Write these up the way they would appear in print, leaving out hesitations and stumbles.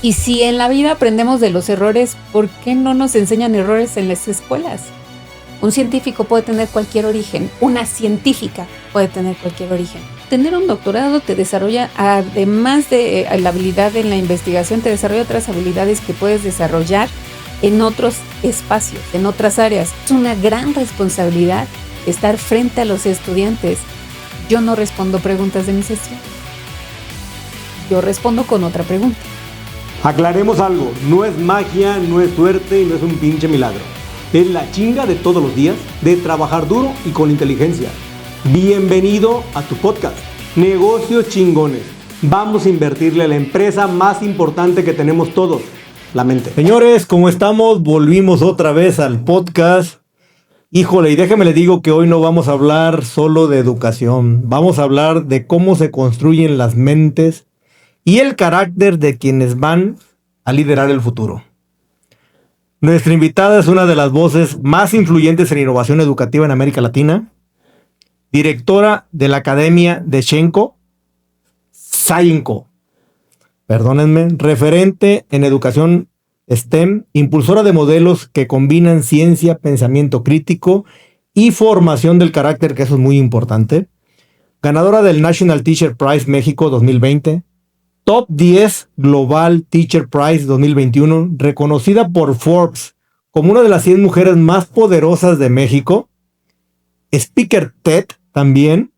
Y si en la vida aprendemos de los errores, ¿por qué no nos enseñan errores en las escuelas? Un científico puede tener cualquier origen, una científica puede tener cualquier origen. Tener un doctorado te desarrolla, además de la habilidad en la investigación, te desarrolla otras habilidades que puedes desarrollar en otros espacios, en otras áreas. Es una gran responsabilidad estar frente a los estudiantes. Yo no respondo preguntas de mis estudiantes. Yo respondo con otra pregunta. Aclaremos algo, no es magia, no es suerte y no es un pinche milagro. Es la chinga de todos los días, de trabajar duro y con inteligencia. Bienvenido a tu podcast, Negocios Chingones. Vamos a invertirle a la empresa más importante que tenemos todos, la mente. Señores, ¿cómo estamos? Volvimos otra vez al podcast. Híjole, y déjeme le digo que hoy no vamos a hablar solo de educación. Vamos a hablar de cómo se construyen las mentes y el carácter de quienes van a liderar el futuro. Nuestra invitada es una de las voces más influyentes en innovación educativa en América Latina, directora de la Academia de Scienco, perdónenme, referente en educación STEM, impulsora de modelos que combinan ciencia, pensamiento crítico y formación del carácter, que eso es muy importante, ganadora del National Teacher Prize México 2020, Top 10 Global Teacher Prize 2021, reconocida por Forbes como una de las 100 mujeres más poderosas de México, Speaker TED también,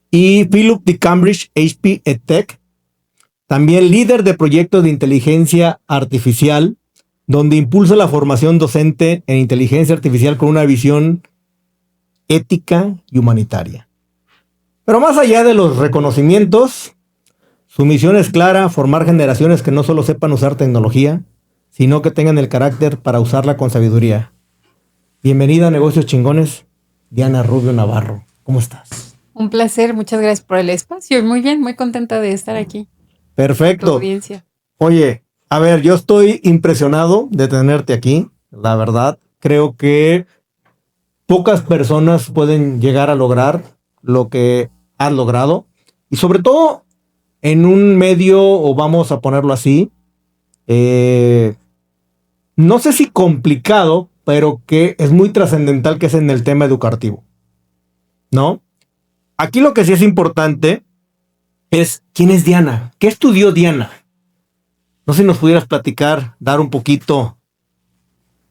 y Philip de Cambridge HP EdTech, también líder de proyectos de inteligencia artificial, donde impulsa la formación docente en inteligencia artificial con una visión ética y humanitaria. Pero más allá de los reconocimientos, su misión es clara: formar generaciones que no solo sepan usar tecnología, sino que tengan el carácter para usarla con sabiduría. Bienvenida a Negocios Chingones, Diana Rubio Navarro. ¿Cómo estás? Un placer, muchas gracias por el espacio. Muy bien, muy contenta de estar aquí. Perfecto. Tu audiencia. Oye, a ver, yo estoy impresionado de tenerte aquí. La verdad, creo que pocas personas pueden llegar a lograr lo que has logrado. Y sobre todo en un medio, o vamos a ponerlo así, no sé si complicado, pero que es muy trascendental, que es en el tema educativo, ¿no? Aquí lo que sí es importante es quién es Diana, qué estudió Diana. No sé si nos pudieras platicar, dar un poquito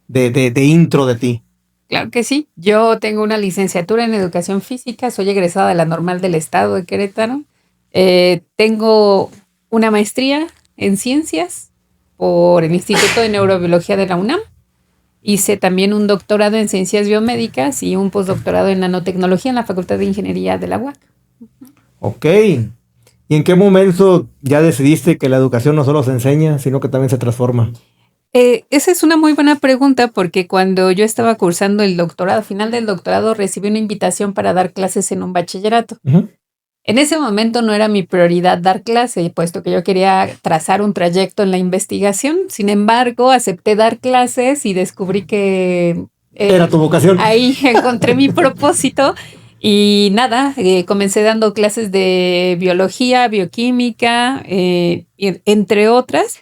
de intro de ti. Claro que sí. Yo tengo una licenciatura en Educación Física, soy egresada de la Normal del Estado de Querétaro. Tengo una maestría en Ciencias por el Instituto de Neurobiología de la UNAM. Hice también un doctorado en Ciencias Biomédicas y un postdoctorado en Nanotecnología en la Facultad de Ingeniería de la UAC. Ok. ¿Y en qué momento ya decidiste que la educación no solo se enseña, sino que también se transforma? Esa es una muy buena pregunta, porque cuando yo estaba cursando el doctorado, final del doctorado, recibí una invitación para dar clases en un bachillerato. Uh-huh. En ese momento no era mi prioridad dar clase, puesto que yo quería trazar un trayecto en la investigación. Sin embargo, acepté dar clases y descubrí que era tu vocación. Ahí encontré mi propósito. Y nada, comencé dando clases de biología, bioquímica, entre otras.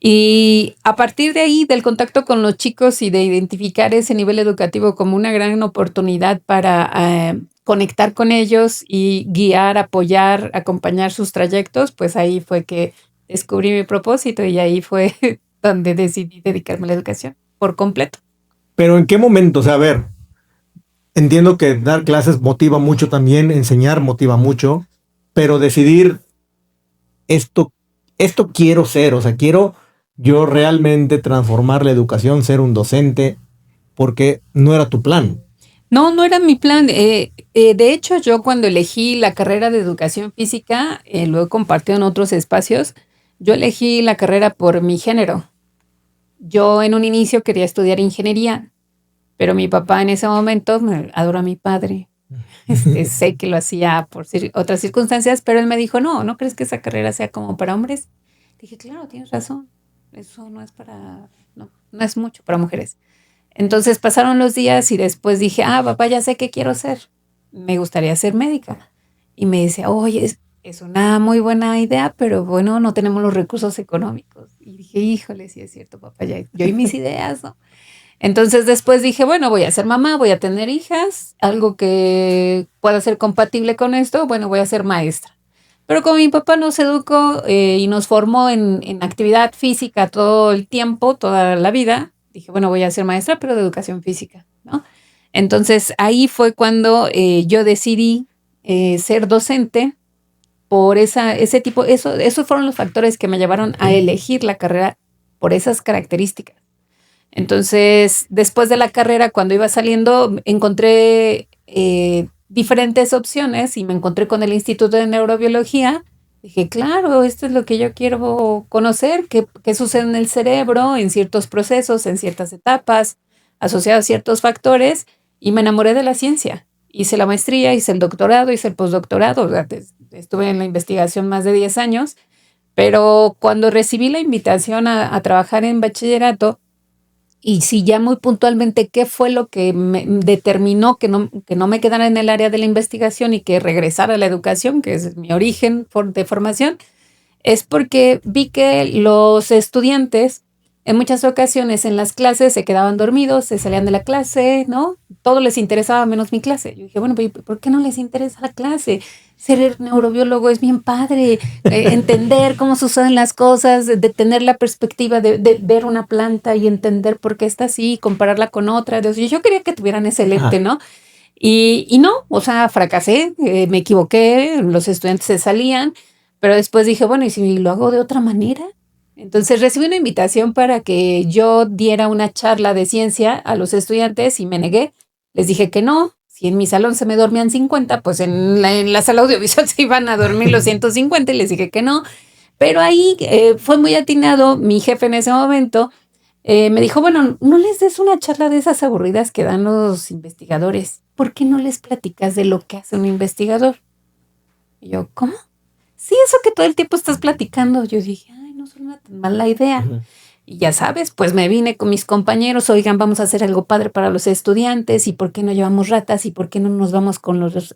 Y a partir de ahí, del contacto con los chicos y de identificar ese nivel educativo como una gran oportunidad para conectar con ellos y guiar, apoyar, acompañar sus trayectos, pues ahí fue que descubrí mi propósito y ahí fue donde decidí dedicarme a la educación por completo. Pero ¿en qué momento? O sea, a ver, entiendo que dar clases motiva mucho también, enseñar motiva mucho, pero decidir esto quiero ser, o sea, quiero yo realmente transformar la educación, ser un docente, porque no era tu plan. No era mi plan. De hecho, yo cuando elegí la carrera de Educación Física, lo he compartido en otros espacios, yo elegí la carrera por mi género. Yo en un inicio quería estudiar ingeniería, pero mi papá en ese momento, adoro a mi padre, sé que lo hacía por otras circunstancias, pero él me dijo, ¿no crees que esa carrera sea como para hombres? Dije, claro, tienes razón, eso no es mucho para mujeres. Entonces pasaron los días y después dije, papá, ya sé qué quiero ser, me gustaría ser médica. Y me dice, oye, es una muy buena idea, pero bueno, no tenemos los recursos económicos. dije, híjole, sí es cierto, papá, yo y mis ideas, ¿no? Entonces después dije, bueno, voy a ser mamá, voy a tener hijas, algo que pueda ser compatible con esto, bueno, voy a ser maestra. Pero como mi papá nos educó y nos formó en actividad física todo el tiempo, toda la vida, dije, bueno, voy a ser maestra, pero de educación física, ¿no? Entonces ahí fue cuando yo decidí ser docente por ese tipo, esos fueron los factores que me llevaron a elegir la carrera por esas características. Entonces, después de la carrera, cuando iba saliendo, encontré diferentes opciones y me encontré con el Instituto de Neurobiología. Dije, claro, esto es lo que yo quiero conocer, qué sucede en el cerebro, en ciertos procesos, en ciertas etapas, asociados a ciertos factores, y me enamoré de la ciencia. Hice la maestría, hice el doctorado, hice el postdoctorado, o sea, estuve en la investigación más de 10 años, pero cuando recibí la invitación a trabajar en bachillerato, y si ya muy puntualmente qué fue lo que me determinó que no me quedara en el área de la investigación y que regresara a la educación, que es mi origen de formación, es porque vi que los estudiantes en muchas ocasiones en las clases se quedaban dormidos, se salían de la clase, ¿no? Todo les interesaba menos mi clase. Yo dije, bueno, ¿por qué no les interesa la clase? Ser neurobiólogo es bien padre, entender cómo suceden las cosas, de tener la perspectiva de ver una planta y entender por qué está así, compararla con otra. Entonces, yo quería que tuvieran ese lente, ¿no? Y no, o sea, fracasé, me equivoqué, los estudiantes se salían, pero después dije, bueno, ¿y si lo hago de otra manera? Entonces recibí una invitación para que yo diera una charla de ciencia a los estudiantes y me negué. Les dije que no. Si en mi salón se me dormían 50, pues en la sala audiovisual se iban a dormir los 150 y les dije que no. Pero ahí fue muy atinado. Mi jefe en ese momento me dijo, bueno, no les des una charla de esas aburridas que dan los investigadores. ¿Por qué no les platicas de lo que hace un investigador? Y yo, ¿cómo? Sí, eso que todo el tiempo estás platicando. Yo dije, ay, no suena tan mala idea. Uh-huh. Y ya sabes, pues me vine con mis compañeros, oigan, vamos a hacer algo padre para los estudiantes, y por qué no llevamos ratas, y por qué no nos vamos con los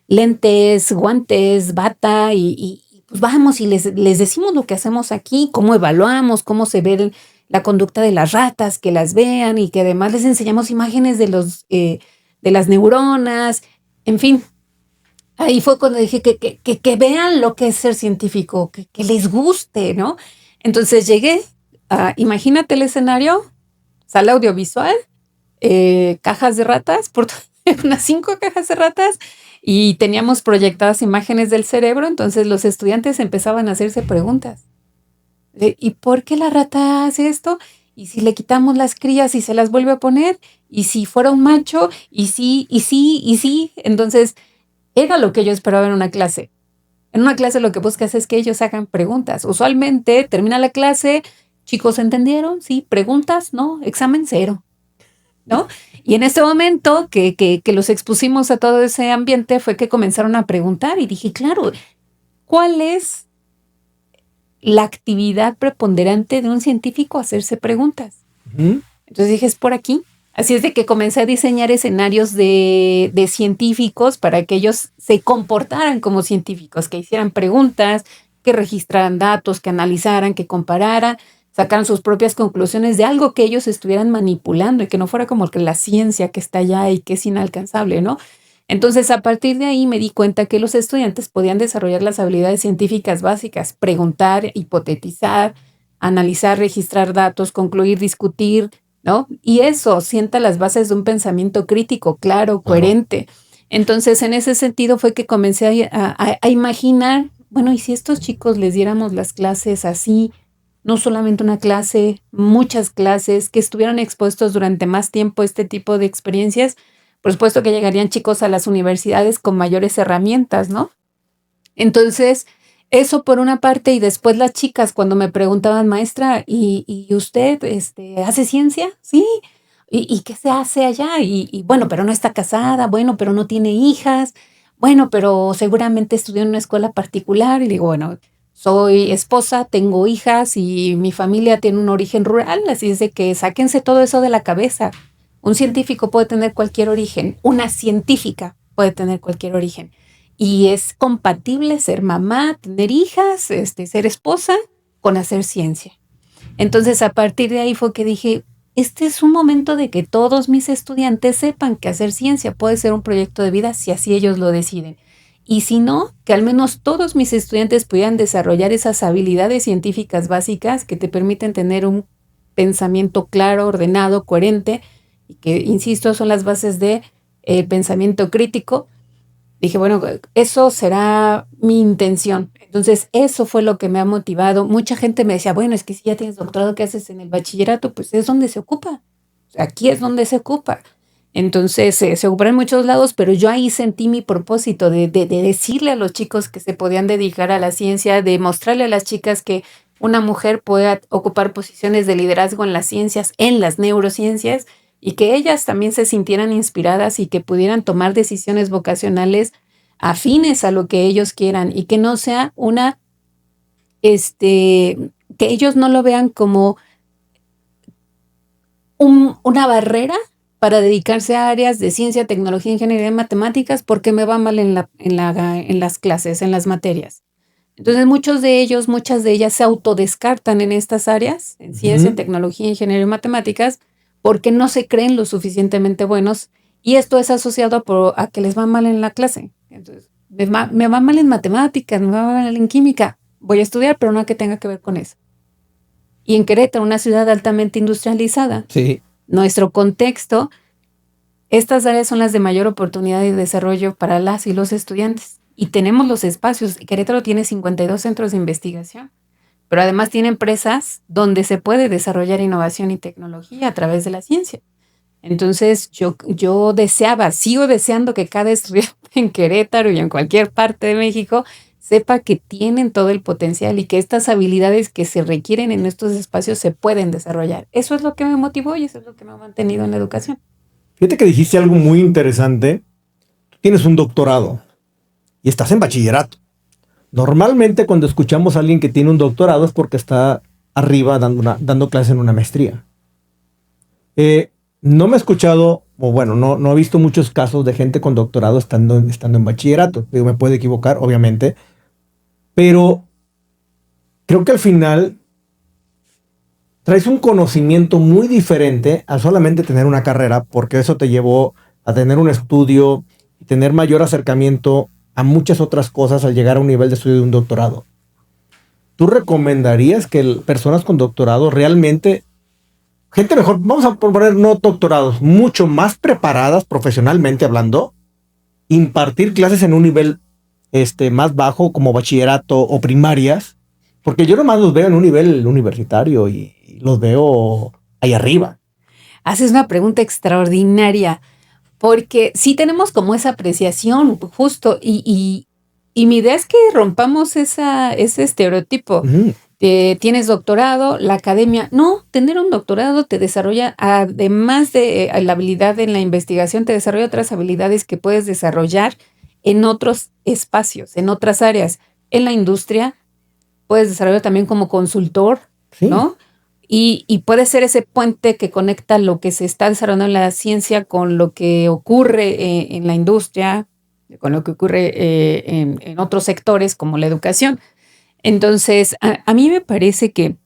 lentes, guantes, bata, y pues vamos y les decimos lo que hacemos aquí, cómo evaluamos, cómo se ve la conducta de las ratas, que las vean, y que además les enseñamos imágenes de las neuronas, en fin. Ahí fue cuando dije que vean lo que es ser científico, que les guste, ¿no? Entonces llegué, imagínate el escenario, sala audiovisual, cajas de ratas, unas 5 cajas de ratas, y teníamos proyectadas imágenes del cerebro, entonces los estudiantes empezaban a hacerse preguntas. ¿Y por qué la rata hace esto? ¿Y si le quitamos las crías y se las vuelve a poner? ¿Y si fuera un macho? ¿Y sí? Entonces, era lo que yo esperaba en una clase. En una clase lo que buscas es que ellos hagan preguntas. Usualmente termina la clase, chicos, ¿entendieron? Sí, preguntas, no, examen 0, ¿no? Y en este momento que los expusimos a todo ese ambiente fue que comenzaron a preguntar y dije, claro, ¿cuál es la actividad preponderante de un científico? Hacerse preguntas. Uh-huh. Entonces dije, es por aquí. Así es de que comencé a diseñar escenarios de científicos para que ellos se comportaran como científicos, que hicieran preguntas, que registraran datos, que analizaran, que compararan, sacaran sus propias conclusiones de algo que ellos estuvieran manipulando y que no fuera como que la ciencia que está allá y que es inalcanzable, ¿no? Entonces, a partir de ahí me di cuenta que los estudiantes podían desarrollar las habilidades científicas básicas, preguntar, hipotetizar, analizar, registrar datos, concluir, discutir, ¿no? Y eso sienta las bases de un pensamiento crítico, claro, coherente. Entonces, en ese sentido fue que comencé a imaginar, bueno, ¿y si estos chicos les diéramos las clases así? No solamente una clase, muchas clases, que estuvieran expuestos durante más tiempo a este tipo de experiencias. Por supuesto que llegarían chicos a las universidades con mayores herramientas, ¿no? Entonces, eso por una parte, y después las chicas cuando me preguntaban, maestra, ¿y usted hace ciencia? Sí. ¿Y qué se hace allá? Y bueno, pero no está casada, bueno, pero no tiene hijas, bueno, pero seguramente estudió en una escuela particular. Y digo, bueno, soy esposa, tengo hijas y mi familia tiene un origen rural, así es de que sáquense todo eso de la cabeza. Un científico puede tener cualquier origen, una científica puede tener cualquier origen. Y es compatible ser mamá, tener hijas, ser esposa, con hacer ciencia. Entonces, a partir de ahí fue que dije, este es un momento de que todos mis estudiantes sepan que hacer ciencia puede ser un proyecto de vida si así ellos lo deciden. Y si no, que al menos todos mis estudiantes pudieran desarrollar esas habilidades científicas básicas que te permiten tener un pensamiento claro, ordenado, coherente, y que, insisto, son las bases de pensamiento crítico. Dije, bueno, eso será mi intención. Entonces, eso fue lo que me ha motivado. Mucha gente me decía, bueno, es que si ya tienes doctorado, ¿qué haces en el bachillerato? Pues es donde se ocupa. Aquí es donde se ocupa. Entonces, se ocupa en muchos lados, pero yo ahí sentí mi propósito de decirle a los chicos que se podían dedicar a la ciencia, de mostrarle a las chicas que una mujer puede ocupar posiciones de liderazgo en las ciencias, en las neurociencias, y que ellas también se sintieran inspiradas y que pudieran tomar decisiones vocacionales afines a lo que ellos quieran y que no sea que ellos no lo vean como una barrera para dedicarse a áreas de ciencia, tecnología, ingeniería y matemáticas porque me va mal en las clases, en las materias. Entonces muchas de ellas se autodescartan en estas áreas, en ciencia, tecnología, ingeniería y matemáticas, porque no se creen lo suficientemente buenos y esto es asociado a que les va mal en la clase. Entonces, me va mal en matemáticas, me va mal en química, voy a estudiar, pero no que tenga que ver con eso. Y en Querétaro, una ciudad altamente industrializada, Sí. nuestro contexto, estas áreas son las de mayor oportunidad y desarrollo para las y los estudiantes. Y tenemos los espacios. Querétaro tiene 52 centros de investigación, pero además tiene empresas donde se puede desarrollar innovación y tecnología a través de la ciencia. Entonces, yo sigo deseando que cada estudiante en Querétaro y en cualquier parte de México sepa que tienen todo el potencial y que estas habilidades que se requieren en estos espacios se pueden desarrollar. Eso es lo que me motivó y eso es lo que me ha mantenido en la educación. Fíjate que dijiste algo muy interesante. Tú tienes un doctorado y estás en bachillerato. Normalmente cuando escuchamos a alguien que tiene un doctorado es porque está arriba dando clases en una maestría. No me he escuchado, o bueno, no he visto muchos casos de gente con doctorado estando en bachillerato. Digo, me puedo equivocar, obviamente. Pero creo que al final traes un conocimiento muy diferente a solamente tener una carrera, porque eso te llevó a tener un estudio y tener mayor acercamiento a muchas otras cosas al llegar a un nivel de estudio de un doctorado. ¿Tú recomendarías que personas con doctorado realmente, gente mejor, vamos a poner no doctorados, mucho más preparadas profesionalmente hablando, impartir clases en un nivel más bajo como bachillerato o primarias? Porque yo nomás los veo en un nivel universitario y los veo ahí arriba. Haces una pregunta extraordinaria, porque sí tenemos como esa apreciación justo y mi idea es que rompamos ese estereotipo. Tienes doctorado, la academia. No, tener un doctorado te desarrolla, además de la habilidad en la investigación, te desarrolla otras habilidades que puedes desarrollar en otros espacios, en otras áreas. En la industria, puedes desarrollar también como consultor, Sí. ¿no? Y puede ser ese puente que conecta lo que se está desarrollando en la ciencia con lo que ocurre en la industria, con lo que ocurre en otros sectores como la educación. Entonces, a mí me parece que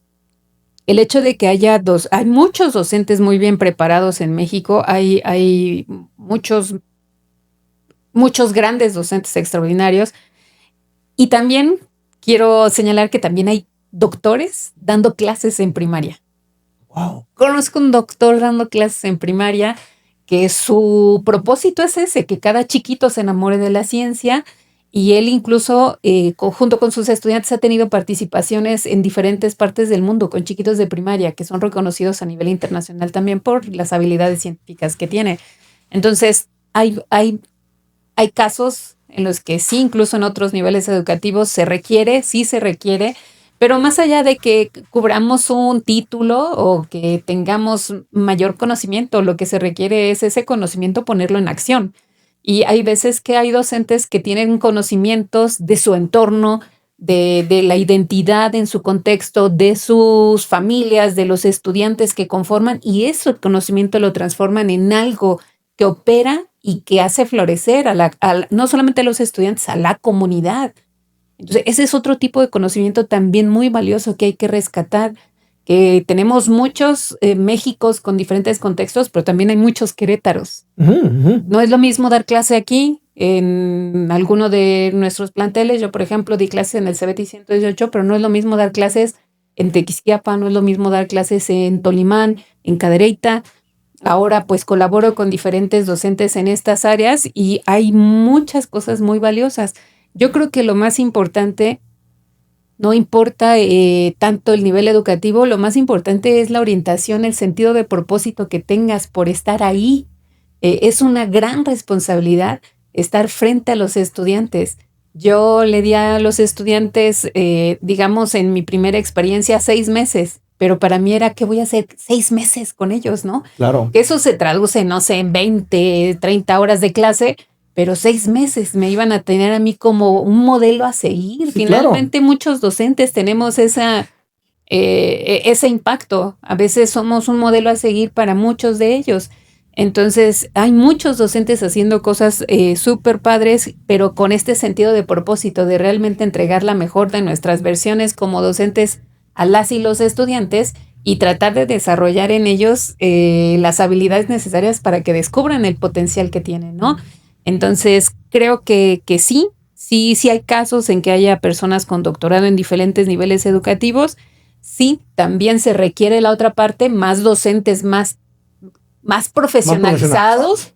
el hecho de que hay muchos docentes muy bien preparados en México, hay muchos grandes docentes extraordinarios y también quiero señalar que también hay doctores dando clases en primaria. Wow. Conozco un doctor dando clases en primaria que su propósito es ese, que cada chiquito se enamore de la ciencia y él incluso junto con sus estudiantes ha tenido participaciones en diferentes partes del mundo con chiquitos de primaria que son reconocidos a nivel internacional también por las habilidades científicas que tiene. Entonces, hay casos en los que sí, incluso en otros niveles educativos sí se requiere, pero más allá de que cubramos un título o que tengamos mayor conocimiento, lo que se requiere es ese conocimiento ponerlo en acción. Y hay veces que hay docentes que tienen conocimientos de su entorno, de la identidad en su contexto, de sus familias, de los estudiantes que conforman, y ese conocimiento lo transforman en algo que opera y que hace florecer no solamente a los estudiantes, a la comunidad. Entonces, ese es otro tipo de conocimiento también muy valioso que hay que rescatar, que tenemos muchos Méxicos con diferentes contextos, pero también hay muchos Querétaros. No es lo mismo dar clase aquí en alguno de nuestros planteles. Yo, por ejemplo, di clases en el CBT 118, pero no es lo mismo dar clases en Tequisquiapa, no es lo mismo dar clases en Tolimán, en Cadereyta. Ahora pues colaboro con diferentes docentes en estas áreas y hay muchas cosas muy valiosas. Yo creo que lo más importante, no importa tanto el nivel educativo, lo más importante es la orientación, el sentido de propósito que tengas por estar ahí. Es una gran responsabilidad estar frente a los estudiantes. Yo le di a los estudiantes, digamos, en mi primera experiencia 6 meses, pero para mí era que voy a hacer 6 meses con ellos, ¿no? Claro. Eso se traduce, no sé, en 20, 30 horas de clase, pero 6 meses me iban a tener a mí como un modelo a seguir. Sí, Finalmente, claro. muchos docentes tenemos ese impacto. A veces somos un modelo a seguir para muchos de ellos. Entonces, hay muchos docentes haciendo cosas súper padres, pero con este sentido de propósito, de realmente entregar la mejor de nuestras versiones como docentes a las y los estudiantes y tratar de desarrollar en ellos las habilidades necesarias para que descubran el potencial que tienen, ¿no? Entonces, creo que sí hay casos en que haya personas con doctorado en diferentes niveles educativos. Sí, también se requiere la otra parte, más docentes, más profesionalizados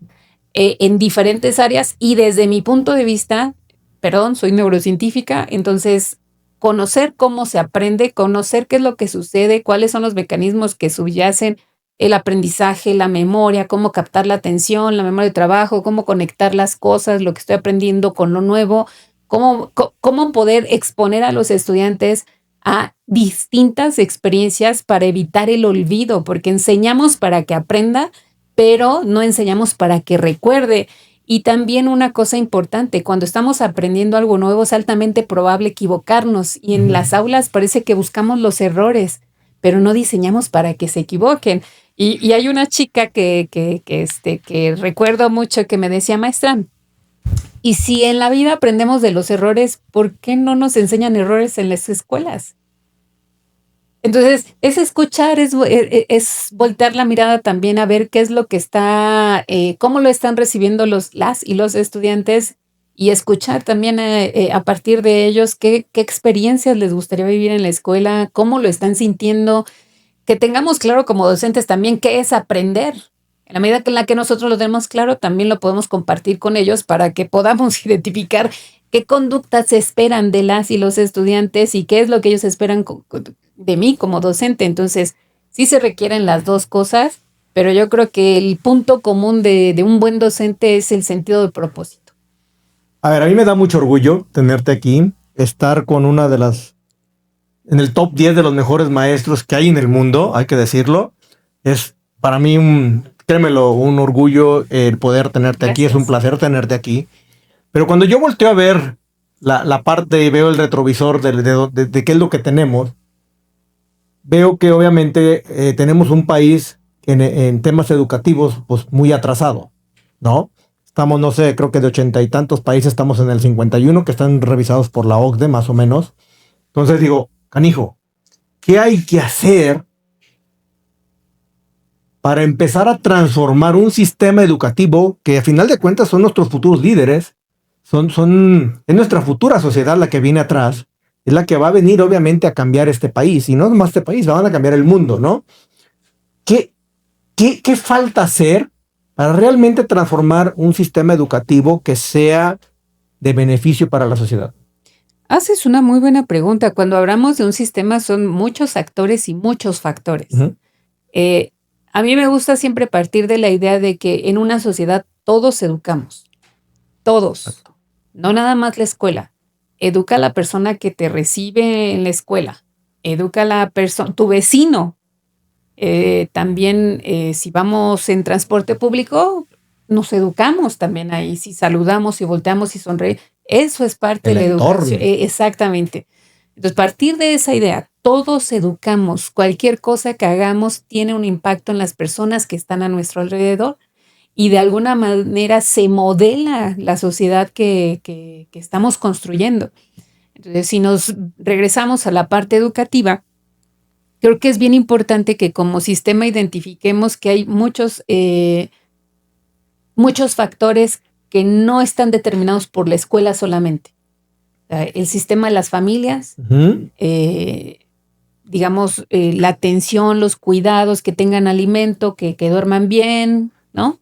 en diferentes áreas y desde mi punto de vista, perdón, soy neurocientífica, entonces conocer cómo se aprende, conocer qué es lo que sucede, cuáles son los mecanismos que subyacen el aprendizaje, la memoria, cómo captar la atención, la memoria de trabajo, cómo conectar las cosas, lo que estoy aprendiendo con lo nuevo, cómo poder exponer a los estudiantes a distintas experiencias para evitar el olvido, porque enseñamos para que aprenda, pero no enseñamos para que recuerde. Y también una cosa importante, cuando estamos aprendiendo algo nuevo es altamente probable equivocarnos y en las aulas parece que buscamos los errores, pero no diseñamos para que se equivoquen. Y hay una chica que recuerdo mucho que me decía, maestra, y si en la vida aprendemos de los errores, ¿por qué no nos enseñan errores en las escuelas? Entonces, es escuchar, es voltear la mirada también a ver qué es lo que está, cómo lo están recibiendo las y los estudiantes y escuchar también a partir de ellos qué experiencias les gustaría vivir en la escuela, cómo lo están sintiendo, que tengamos claro como docentes también qué es aprender. En la medida en la que nosotros lo tenemos claro, también lo podemos compartir con ellos para que podamos identificar qué conductas se esperan de las y los estudiantes y qué es lo que ellos esperan de mí como docente. Entonces, sí se requieren las dos cosas, pero yo creo que el punto común de un buen docente es el sentido de propósito. A ver, a mí me da mucho orgullo tenerte aquí, estar con una de las, en el top 10 de los mejores maestros que hay en el mundo, hay que decirlo. Es para mí créemelo, un orgullo el poder tenerte aquí, es un placer tenerte aquí. Pero cuando yo volteo a ver la parte y veo el retrovisor de qué es lo que tenemos, veo que obviamente tenemos un país en temas educativos pues muy atrasado, ¿no? Estamos, no sé, creo que de 80 y tantos países, estamos en el 51 que están revisados por la OCDE más o menos. Entonces digo, canijo, ¿qué hay que hacer para empezar a transformar un sistema educativo que a final de cuentas son nuestros futuros líderes? Es nuestra futura sociedad la que viene atrás, es la que va a venir obviamente a cambiar este país, y no más este país, van a cambiar el mundo, ¿no? ¿Qué falta hacer para realmente transformar un sistema educativo que sea de beneficio para la sociedad? Haces una muy buena pregunta. Cuando hablamos de un sistema son muchos actores y muchos factores. A mí me gusta siempre partir de la idea de que en una sociedad todos educamos, todos. No nada más la escuela. Educa a la persona que te recibe en la escuela. Educa a la persona, tu vecino. También, si vamos en transporte público, nos educamos también ahí. Si saludamos, si volteamos y sonreímos, eso es parte de la educación. Exactamente. Entonces, partir de esa idea, todos educamos. Cualquier cosa que hagamos tiene un impacto en las personas que están a nuestro alrededor. Y de alguna manera se modela la sociedad que estamos construyendo. Entonces, si nos regresamos a la parte educativa, creo que es bien importante que como sistema identifiquemos que hay muchos factores que no están determinados por la escuela solamente. El sistema de las familias, digamos, la atención, los cuidados, que tengan alimento, que duerman bien, ¿no?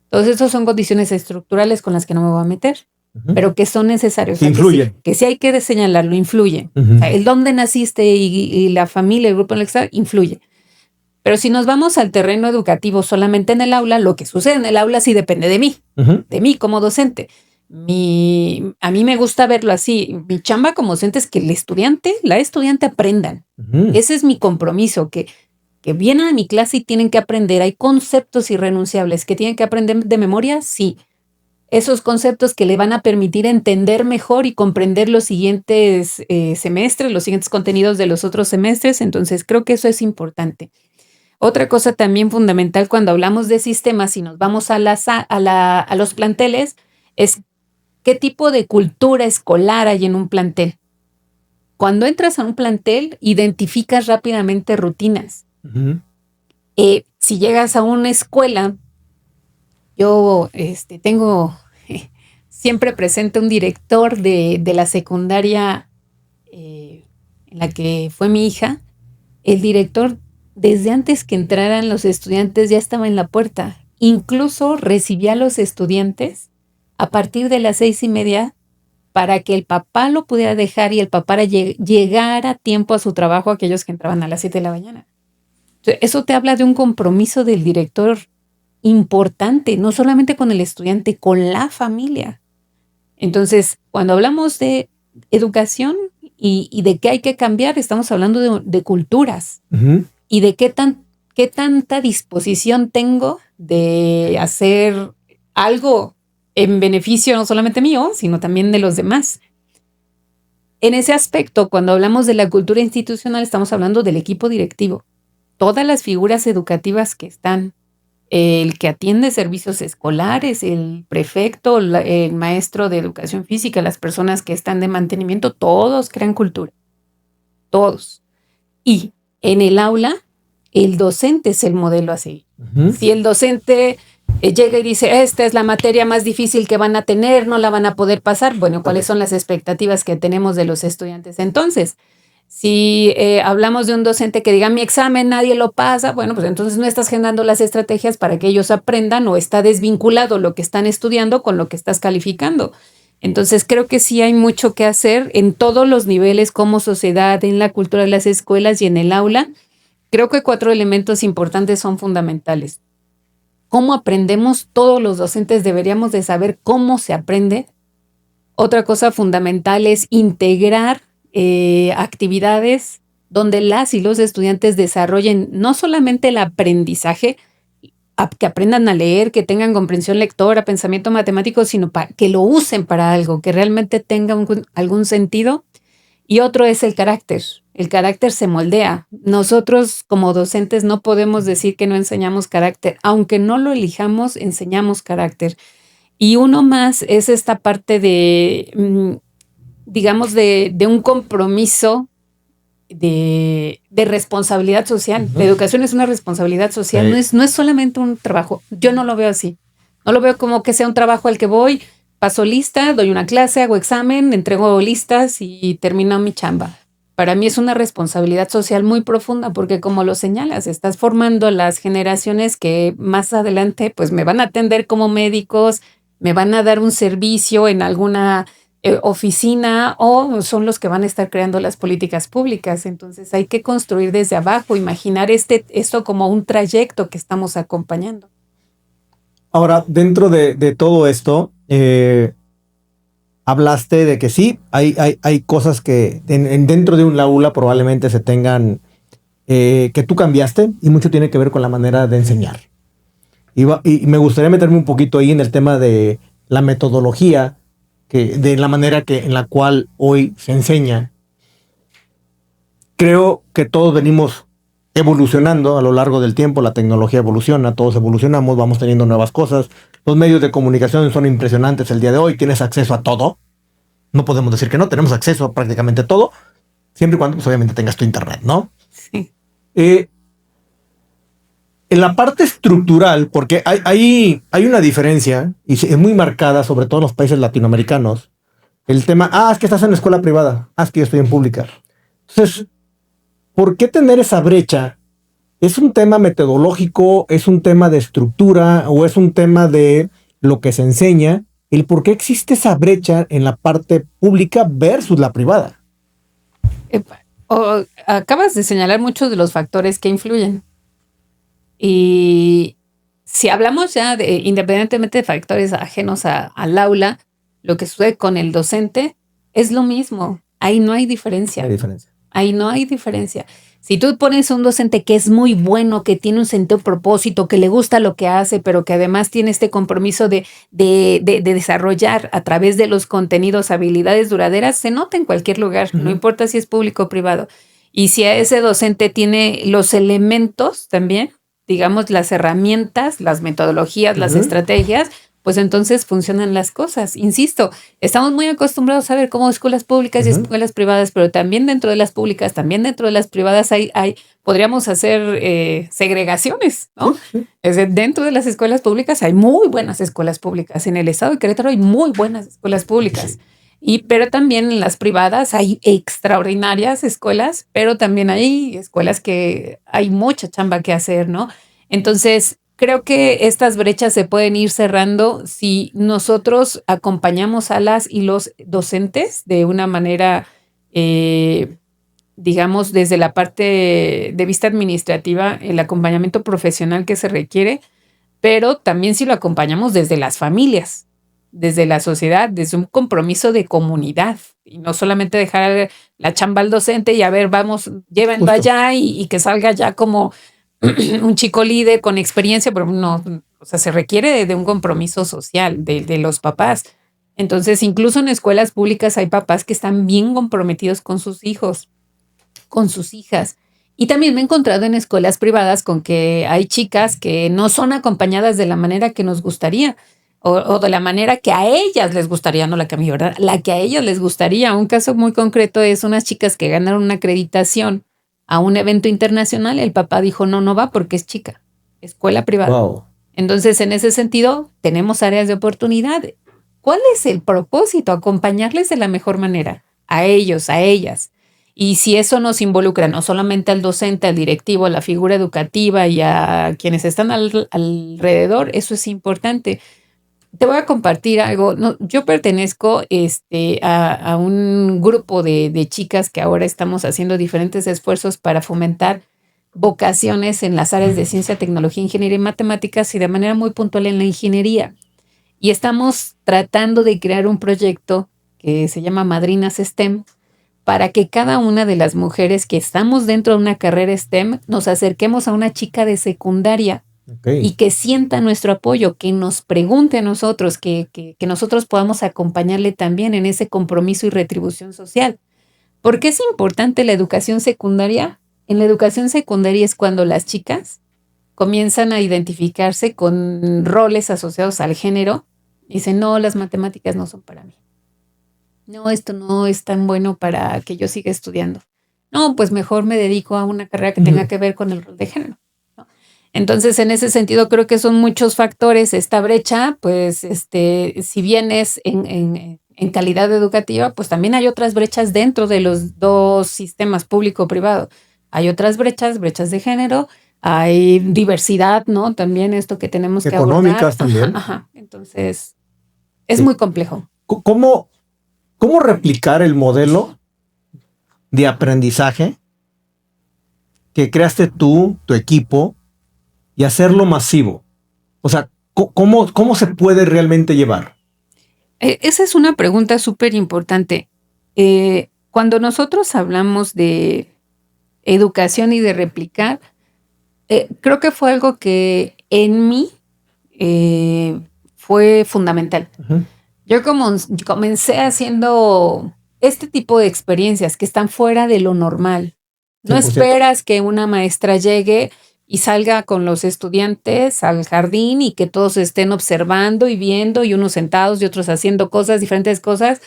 Todos estos son condiciones estructurales con las que no me voy a meter, pero que son necesarios. Influyen. Que sí hay que señalarlo, influyen. El dónde naciste y la familia, el grupo en el que estás, influye. Pero si nos vamos al terreno educativo solamente en el aula, lo que sucede en el aula sí depende de mí como docente. A mí me gusta verlo así. Mi chamba como docente es que la estudiante aprendan. Ese es mi compromiso, que vienen a mi clase y tienen que aprender. Hay conceptos irrenunciables que tienen que aprender de memoria, sí. Esos conceptos que le van a permitir entender mejor y comprender los siguientes semestres, los siguientes contenidos de los otros semestres. Entonces creo que eso es importante. Otra cosa también fundamental cuando hablamos de sistemas y nos vamos a los planteles es qué tipo de cultura escolar hay en un plantel. Cuando entras a un plantel, identificas rápidamente rutinas. Si llegas a una escuela, yo tengo siempre presente un director de la secundaria en la que fue mi hija. El director, desde antes que entraran los estudiantes, ya estaba en la puerta. Incluso recibía a los estudiantes a partir de las 6:30 para que el papá lo pudiera dejar y el papá llegara a tiempo a su trabajo, aquellos que entraban a las 7 de la mañana. Entonces, eso te habla de un compromiso del director importante, no solamente con el estudiante, con la familia. Entonces, cuando hablamos de educación y de qué hay que cambiar, estamos hablando de culturas y de qué tanta disposición tengo de hacer algo en beneficio no solamente mío, sino también de los demás. En ese aspecto, cuando hablamos de la cultura institucional, estamos hablando del equipo directivo. Todas las figuras educativas que están, el que atiende servicios escolares, el prefecto, el maestro de educación física, las personas que están de mantenimiento, todos crean cultura. Todos. Y en el aula, el docente es el modelo a seguir. Si el docente llega y dice, esta es la materia más difícil que van a tener, no la van a poder pasar, bueno, ¿cuáles son las expectativas que tenemos de los estudiantes? Entonces, si hablamos de un docente que diga, mi examen nadie lo pasa, bueno, pues entonces no estás generando las estrategias para que ellos aprendan, o está desvinculado lo que están estudiando con lo que estás calificando. Entonces creo que sí hay mucho que hacer en todos los niveles como sociedad, en la cultura de las escuelas y en el aula. Creo que 4 elementos importantes son fundamentales. ¿Cómo aprendemos? Todos los docentes deberíamos de saber cómo se aprende. Otra cosa fundamental es integrar actividades donde las y los estudiantes desarrollen no solamente el aprendizaje, que aprendan a leer, que tengan comprensión lectora, pensamiento matemático, sino que lo usen para algo, que realmente tenga algún sentido. Y otro es el carácter. El carácter se moldea. Nosotros como docentes no podemos decir que no enseñamos carácter. Aunque no lo elijamos, enseñamos carácter. Y uno más es esta parte de, digamos, de un compromiso de responsabilidad social. La educación es una responsabilidad social, no es solamente un trabajo. Yo no lo veo así. No lo veo como que sea un trabajo al que voy, paso lista, doy una clase, hago examen, entrego listas y termino mi chamba. Para mí es una responsabilidad social muy profunda porque, como lo señalas, estás formando las generaciones que más adelante pues me van a atender como médicos, me van a dar un servicio en alguna oficina, o son los que van a estar creando las políticas públicas. Entonces hay que construir desde abajo, imaginar esto como un trayecto que estamos acompañando. Ahora, dentro de todo esto, hablaste de que sí, hay cosas que dentro de un aula probablemente se tengan, que tú cambiaste, y mucho tiene que ver con la manera de enseñar. Y me gustaría meterme un poquito ahí en el tema de la metodología, de la manera en la cual hoy se enseña. Creo que todos venimos evolucionando a lo largo del tiempo, la tecnología evoluciona, todos evolucionamos, vamos teniendo nuevas cosas. Los medios de comunicación son impresionantes el día de hoy, tienes acceso a todo. No podemos decir que no, tenemos acceso a prácticamente todo, siempre y cuando pues, obviamente tengas tu internet, ¿no? Sí. En la parte estructural, porque hay una diferencia, y es muy marcada, sobre todo en los países latinoamericanos, el tema, es que estás en escuela privada, es que yo estoy en pública. Entonces, ¿por qué tener esa brecha? ¿Es un tema metodológico, es un tema de estructura o es un tema de lo que se enseña? El por qué existe esa brecha en la parte pública versus la privada. Acabas de señalar muchos de los factores que influyen. Y si hablamos ya de, independientemente de factores ajenos al aula, lo que sucede con el docente es lo mismo. Ahí no hay diferencia. No hay diferencia. Ahí no hay diferencia. Si tú pones a un docente que es muy bueno, que tiene un sentido de propósito, que le gusta lo que hace, pero que además tiene este compromiso de desarrollar a través de los contenidos habilidades duraderas, se nota en cualquier lugar, no importa si es público o privado. Y si a ese docente tiene los elementos también, digamos, las herramientas, las metodologías, las estrategias, pues entonces funcionan las cosas. Insisto, estamos muy acostumbrados a ver cómo escuelas públicas y escuelas privadas, pero también dentro de las públicas, también dentro de las privadas podríamos hacer segregaciones, ¿no? Es decir, dentro de las escuelas públicas hay muy buenas escuelas públicas. En el estado de Querétaro hay muy buenas escuelas públicas. Pero también en las privadas hay extraordinarias escuelas, pero también hay escuelas que hay mucha chamba que hacer, ¿no? Entonces, creo que estas brechas se pueden ir cerrando si nosotros acompañamos a las y los docentes de una manera, digamos, desde la parte de vista administrativa, el acompañamiento profesional que se requiere, pero también si lo acompañamos desde las familias, desde la sociedad, desde un compromiso de comunidad y no solamente dejar la chamba al docente y a ver, vamos, llévenlo allá y que salga ya como un chico líder con experiencia, pero no, o sea, se requiere de un compromiso social de los papás. Entonces, incluso en escuelas públicas hay papás que están bien comprometidos con sus hijos, con sus hijas. Y también me he encontrado en escuelas privadas con que hay chicas que no son acompañadas de la manera que nos gustaría. O de la manera que a ellas les gustaría, no la que a mí, ¿verdad? La que a ellas les gustaría. Un caso muy concreto es unas chicas que ganaron una acreditación a un evento internacional. El papá dijo, no va porque es chica, escuela privada. Wow. Entonces, en ese sentido, tenemos áreas de oportunidad. ¿Cuál es el propósito? Acompañarles de la mejor manera, a ellos, a ellas. Y si eso nos involucra no solamente al docente, al directivo, a la figura educativa y a quienes están alrededor, eso es importante. Te voy a compartir algo. No, yo pertenezco a un grupo de chicas que ahora estamos haciendo diferentes esfuerzos para fomentar vocaciones en las áreas de ciencia, tecnología, ingeniería y matemáticas y de manera muy puntual en la ingeniería. Y estamos tratando de crear un proyecto que se llama Madrinas STEM para que cada una de las mujeres que estamos dentro de una carrera STEM nos acerquemos a una chica de secundaria. Okay. Y que sienta nuestro apoyo, que nos pregunte a nosotros, que nosotros podamos acompañarle también en ese compromiso y retribución social. ¿Por qué es importante la educación secundaria? En la educación secundaria es cuando las chicas comienzan a identificarse con roles asociados al género y dicen, no, las matemáticas no son para mí. No, esto no es tan bueno para que yo siga estudiando. No, pues mejor me dedico a una carrera que tenga que ver con el rol de género. Entonces, en ese sentido, creo que son muchos factores. Esta brecha, pues, si bien es en calidad educativa, pues también hay otras brechas dentro de los dos sistemas público-privado. Hay otras brechas de género, hay diversidad, ¿no? También esto que tenemos que abordar. Económicas también. Ajá. Entonces, es muy complejo. ¿Cómo replicar el modelo de aprendizaje que creaste tú, tu equipo, y hacerlo masivo? O sea, ¿cómo se puede realmente llevar? Esa es una pregunta súper importante. Cuando nosotros hablamos de educación y de replicar, creo que fue algo que en mí fue fundamental. Uh-huh. Yo comencé haciendo este tipo de experiencias que están fuera de lo normal. No 100%. Esperas que una maestra llegue y salga con los estudiantes al jardín y que todos estén observando y viendo y unos sentados y otros haciendo cosas, diferentes cosas.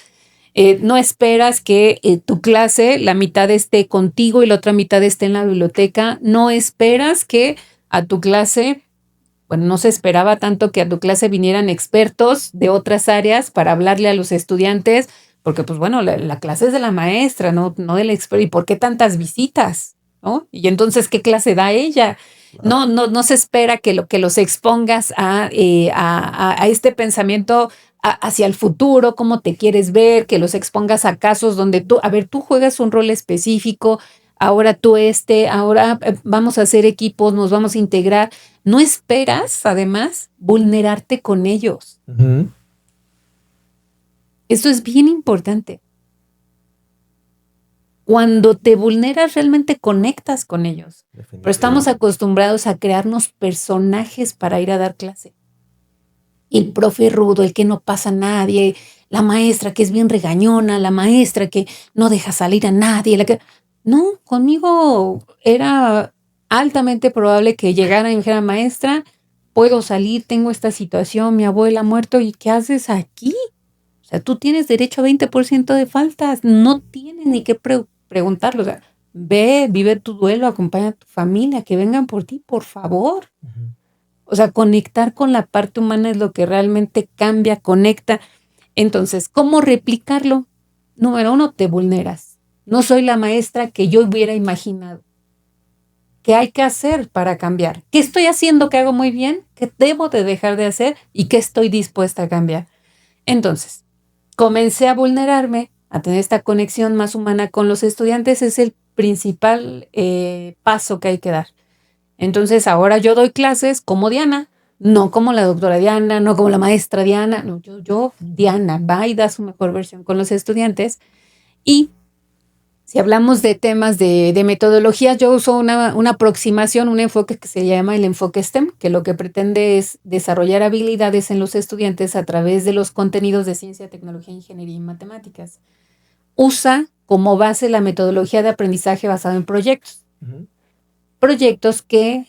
No esperas que tu clase, la mitad esté contigo y la otra mitad esté en la biblioteca. No esperas que a tu clase, bueno, no se esperaba tanto que a tu clase vinieran expertos de otras áreas para hablarle a los estudiantes, porque pues bueno, la clase es de la maestra, no del experto. ¿Y por qué tantas visitas? ¿No? Y entonces, ¿qué clase da ella? No se espera que los expongas a este pensamiento hacia el futuro, cómo te quieres ver, que los expongas a casos donde tú juegas un rol específico, ahora ahora vamos a hacer equipos, nos vamos a integrar. No esperas, además, vulnerarte con ellos. Ujú. Esto es bien importante. Cuando te vulneras, realmente conectas con ellos. Pero estamos acostumbrados a crearnos personajes para ir a dar clase. El profe rudo, el que no pasa a nadie, la maestra que es bien regañona, la maestra que no deja salir a nadie. No, conmigo era altamente probable que llegara y me dijera, maestra, puedo salir, tengo esta situación, mi abuela ha muerto, ¿y qué haces aquí? O sea, tú tienes derecho a 20% de faltas, no tienes ni que preguntarlo. O sea, ve, vive tu duelo, acompaña a tu familia, que vengan por ti, por favor. Ujú. O sea, conectar con la parte humana es lo que realmente cambia, conecta. Entonces, ¿cómo replicarlo? Número 1, te vulneras. No soy la maestra que yo hubiera imaginado. ¿Qué hay que hacer para cambiar? ¿Qué estoy haciendo que hago muy bien? ¿Qué debo de dejar de hacer? ¿Y qué estoy dispuesta a cambiar? Entonces, comencé a vulnerarme, a tener esta conexión más humana con los estudiantes. Es el principal paso que hay que dar. Entonces ahora yo doy clases como Diana, no como la doctora Diana, no como la maestra Diana, no, yo Diana, va y da su mejor versión con los estudiantes. Y si hablamos de temas de metodologías, yo uso una aproximación, un enfoque que se llama el enfoque STEM, que lo que pretende es desarrollar habilidades en los estudiantes a través de los contenidos de ciencia, tecnología, ingeniería y matemáticas. Usa como base la metodología de aprendizaje basado en proyectos. Ujú. Proyectos que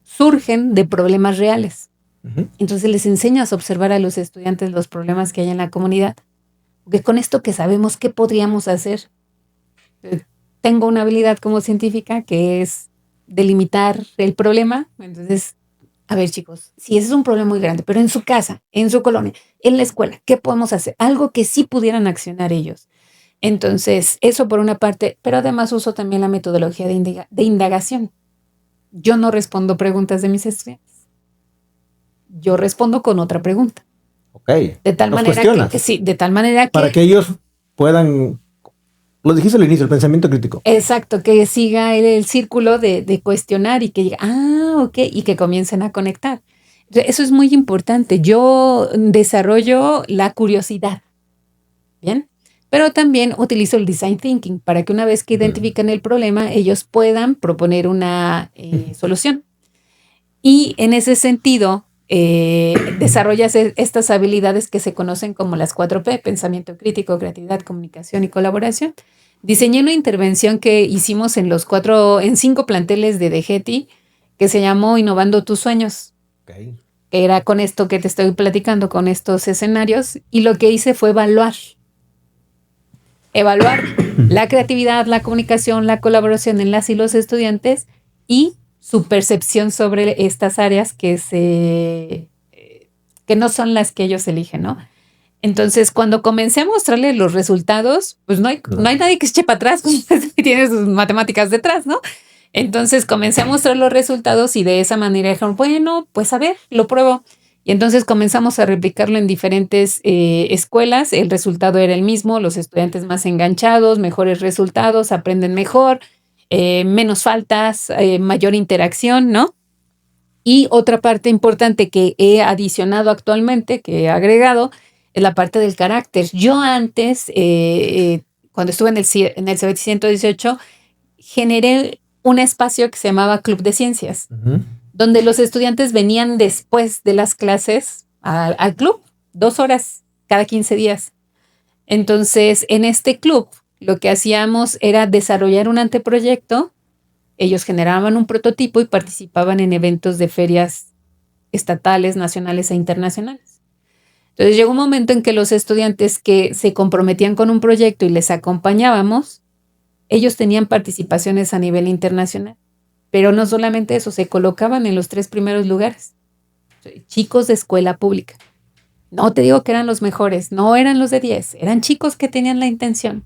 surgen de problemas reales. Ujú. Entonces les enseñas a observar a los estudiantes los problemas que hay en la comunidad. Porque con esto que sabemos, ¿qué podríamos hacer? Tengo una habilidad como científica que es delimitar el problema. Entonces, a ver, chicos, si ese es un problema muy grande, pero en su casa, en su colonia, en la escuela, ¿qué podemos hacer? Algo que sí pudieran accionar ellos. Entonces, eso por una parte, pero además uso también la metodología de indagación. Yo no respondo preguntas de mis estudiantes. Yo respondo con otra pregunta. Ok. De tal Los manera cuestionas sí, de tal manera para que ellos puedan, lo dijiste al inicio, el pensamiento crítico. exacto, que siga el círculo de cuestionar y que diga, ok, y que comiencen a conectar. Eso es muy importante. Yo desarrollo la curiosidad, ¿bien? Pero también utilizo el design thinking para que una vez que identifican el problema, ellos puedan proponer una solución. Y en ese sentido, desarrollas estas habilidades que se conocen como las 4P: pensamiento crítico, creatividad, comunicación y colaboración. Diseñé una intervención que hicimos en 5 planteles de DGETI que se llamó Innovando tus sueños, Okay. que era con esto que te estoy platicando, con estos escenarios, y lo que hice fue evaluar la creatividad, la comunicación, la colaboración en las y los estudiantes y su percepción sobre estas áreas que no son las que ellos eligen, ¿no? Entonces, cuando comencé a mostrarle los resultados, pues no hay nadie que eche para atrás, y tiene sus matemáticas detrás, ¿no? Entonces comencé a mostrar los resultados y de esa manera dijeron, bueno, pues a ver, lo pruebo. Y entonces comenzamos a replicarlo en diferentes escuelas. El resultado era el mismo, los estudiantes más enganchados, mejores resultados, aprenden mejor, menos faltas, mayor interacción, ¿no? Y otra parte importante que he adicionado actualmente, que he agregado, es la parte del carácter. Yo antes, cuando estuve en el CBT 118, generé un espacio que se llamaba Club de Ciencias, donde los estudiantes venían después de las clases al club, 2 horas cada 15 días. Entonces, en este club, lo que hacíamos era desarrollar un anteproyecto. Ellos generaban un prototipo y participaban en eventos de ferias estatales, nacionales e internacionales. Entonces llegó un momento en que los estudiantes que se comprometían con un proyecto y les acompañábamos, ellos tenían participaciones a nivel internacional. Pero no solamente eso, se colocaban en los 3 primeros lugares. Chicos de escuela pública. No te digo que eran los mejores, no eran los de 10, eran chicos que tenían la intención.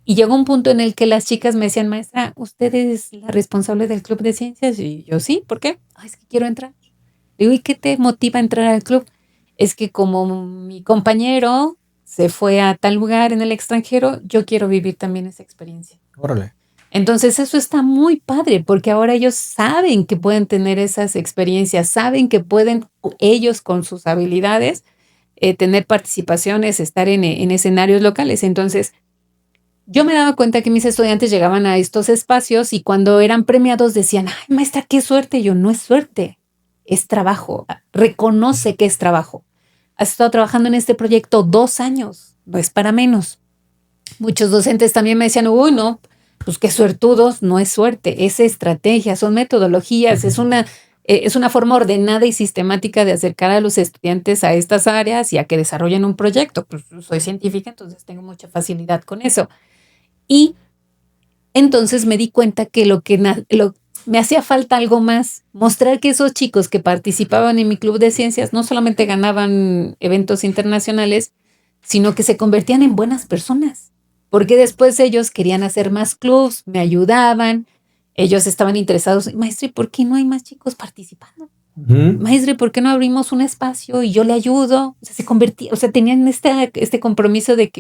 Y llegó un punto en el que las chicas me decían, maestra, ¿usted es la responsable del club de ciencias? Y yo, sí, ¿por qué? Ay, es que quiero entrar. Digo, ¿y qué te motiva a entrar al club? Es que como mi compañero se fue a tal lugar en el extranjero, yo quiero vivir también esa experiencia. Órale. Entonces eso está muy padre porque ahora ellos saben que pueden tener esas experiencias, saben que pueden ellos con sus habilidades tener participaciones, estar en escenarios locales. Entonces yo me daba cuenta que mis estudiantes llegaban a estos espacios y cuando eran premiados decían, ay, maestra, qué suerte. Yo, no es suerte, es trabajo. Reconoce que es trabajo. Has estado trabajando en este proyecto 2 años, no es para menos. Muchos docentes también me decían, uy, no, pues qué suertudos, no es suerte, es estrategia, son metodologías, es una forma ordenada y sistemática de acercar a los estudiantes a estas áreas y a que desarrollen un proyecto. Pues soy científica, entonces tengo mucha facilidad con eso. Y entonces me di cuenta que me hacía falta algo más, mostrar que esos chicos que participaban en mi club de ciencias no solamente ganaban eventos internacionales, sino que se convertían en buenas personas. Porque después ellos querían hacer más clubs, me ayudaban, ellos estaban interesados. Maestre, ¿por qué no hay más chicos participando? Maestre, ¿por qué no abrimos un espacio y yo le ayudo? O sea, se convertía, o sea, tenían este compromiso de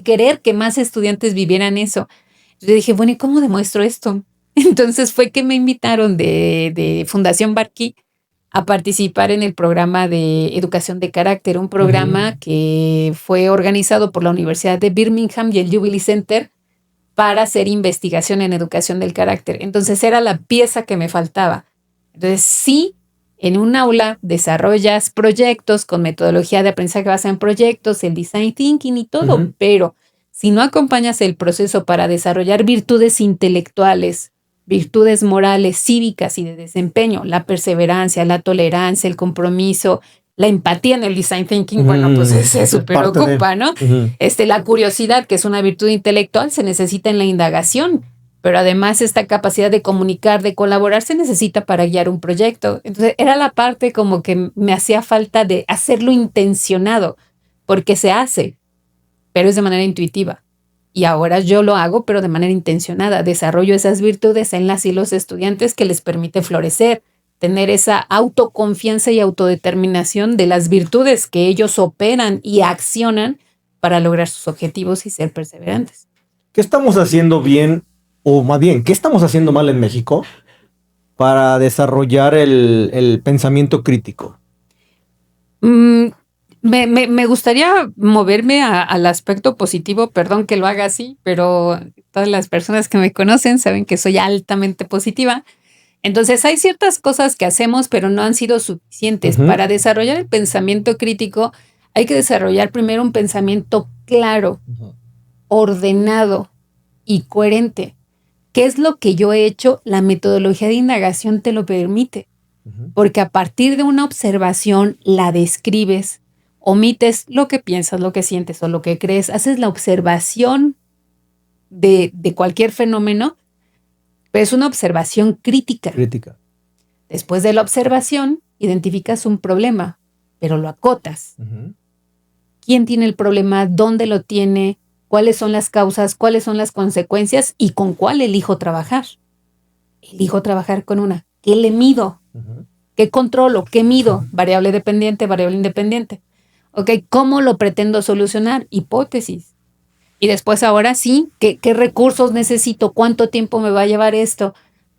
querer que más estudiantes vivieran eso. Yo dije, bueno, ¿y cómo demuestro esto? Entonces fue que me invitaron de Fundación Barqui a participar en el programa de educación de carácter, un programa que fue organizado por la Universidad de Birmingham y el Jubilee Center para hacer investigación en educación del carácter. Entonces era la pieza que me faltaba. Entonces sí, en un aula desarrollas proyectos con metodología de aprendizaje basada en proyectos, el design thinking y todo, pero si no acompañas el proceso para desarrollar virtudes intelectuales, virtudes morales, cívicas y de desempeño, la perseverancia, la tolerancia, el compromiso, la empatía en el design thinking, bueno, pues se súper ocupa, ¿no? La curiosidad, que es una virtud intelectual, se necesita en la indagación, pero además esta capacidad de comunicar, de colaborar, se necesita para guiar un proyecto. Entonces era la parte como que me hacía falta de hacerlo intencionado, porque se hace, pero es de manera intuitiva. Y ahora yo lo hago, pero de manera intencionada. Desarrollo esas virtudes en las y los estudiantes que les permite florecer, tener esa autoconfianza y autodeterminación de las virtudes que ellos operan y accionan para lograr sus objetivos y ser perseverantes. ¿Qué estamos haciendo bien, o más bien, qué estamos haciendo mal en México para desarrollar el pensamiento crítico? Me gustaría moverme al aspecto positivo, perdón que lo haga así, pero todas las personas que me conocen saben que soy altamente positiva. Entonces hay ciertas cosas que hacemos, pero no han sido suficientes. Para desarrollar el pensamiento crítico hay que desarrollar primero un pensamiento claro, ordenado y coherente. ¿Qué es lo que yo he hecho? La metodología de indagación te lo permite, porque a partir de una observación la describes, omites lo que piensas, lo que sientes o lo que crees, haces la observación de cualquier fenómeno, pero es una observación crítica. Después de la observación, identificas un problema, pero lo acotas. ¿Quién tiene el problema? ¿Dónde lo tiene? ¿Cuáles son las causas? ¿Cuáles son las consecuencias? ¿Y con cuál elijo trabajar? Elijo trabajar con una. ¿Qué le mido? ¿Qué controlo? ¿Qué mido? Variable dependiente, variable independiente. Ok, ¿cómo lo pretendo solucionar? Hipótesis. Y después ahora sí, ¿qué recursos necesito? ¿Cuánto tiempo me va a llevar esto?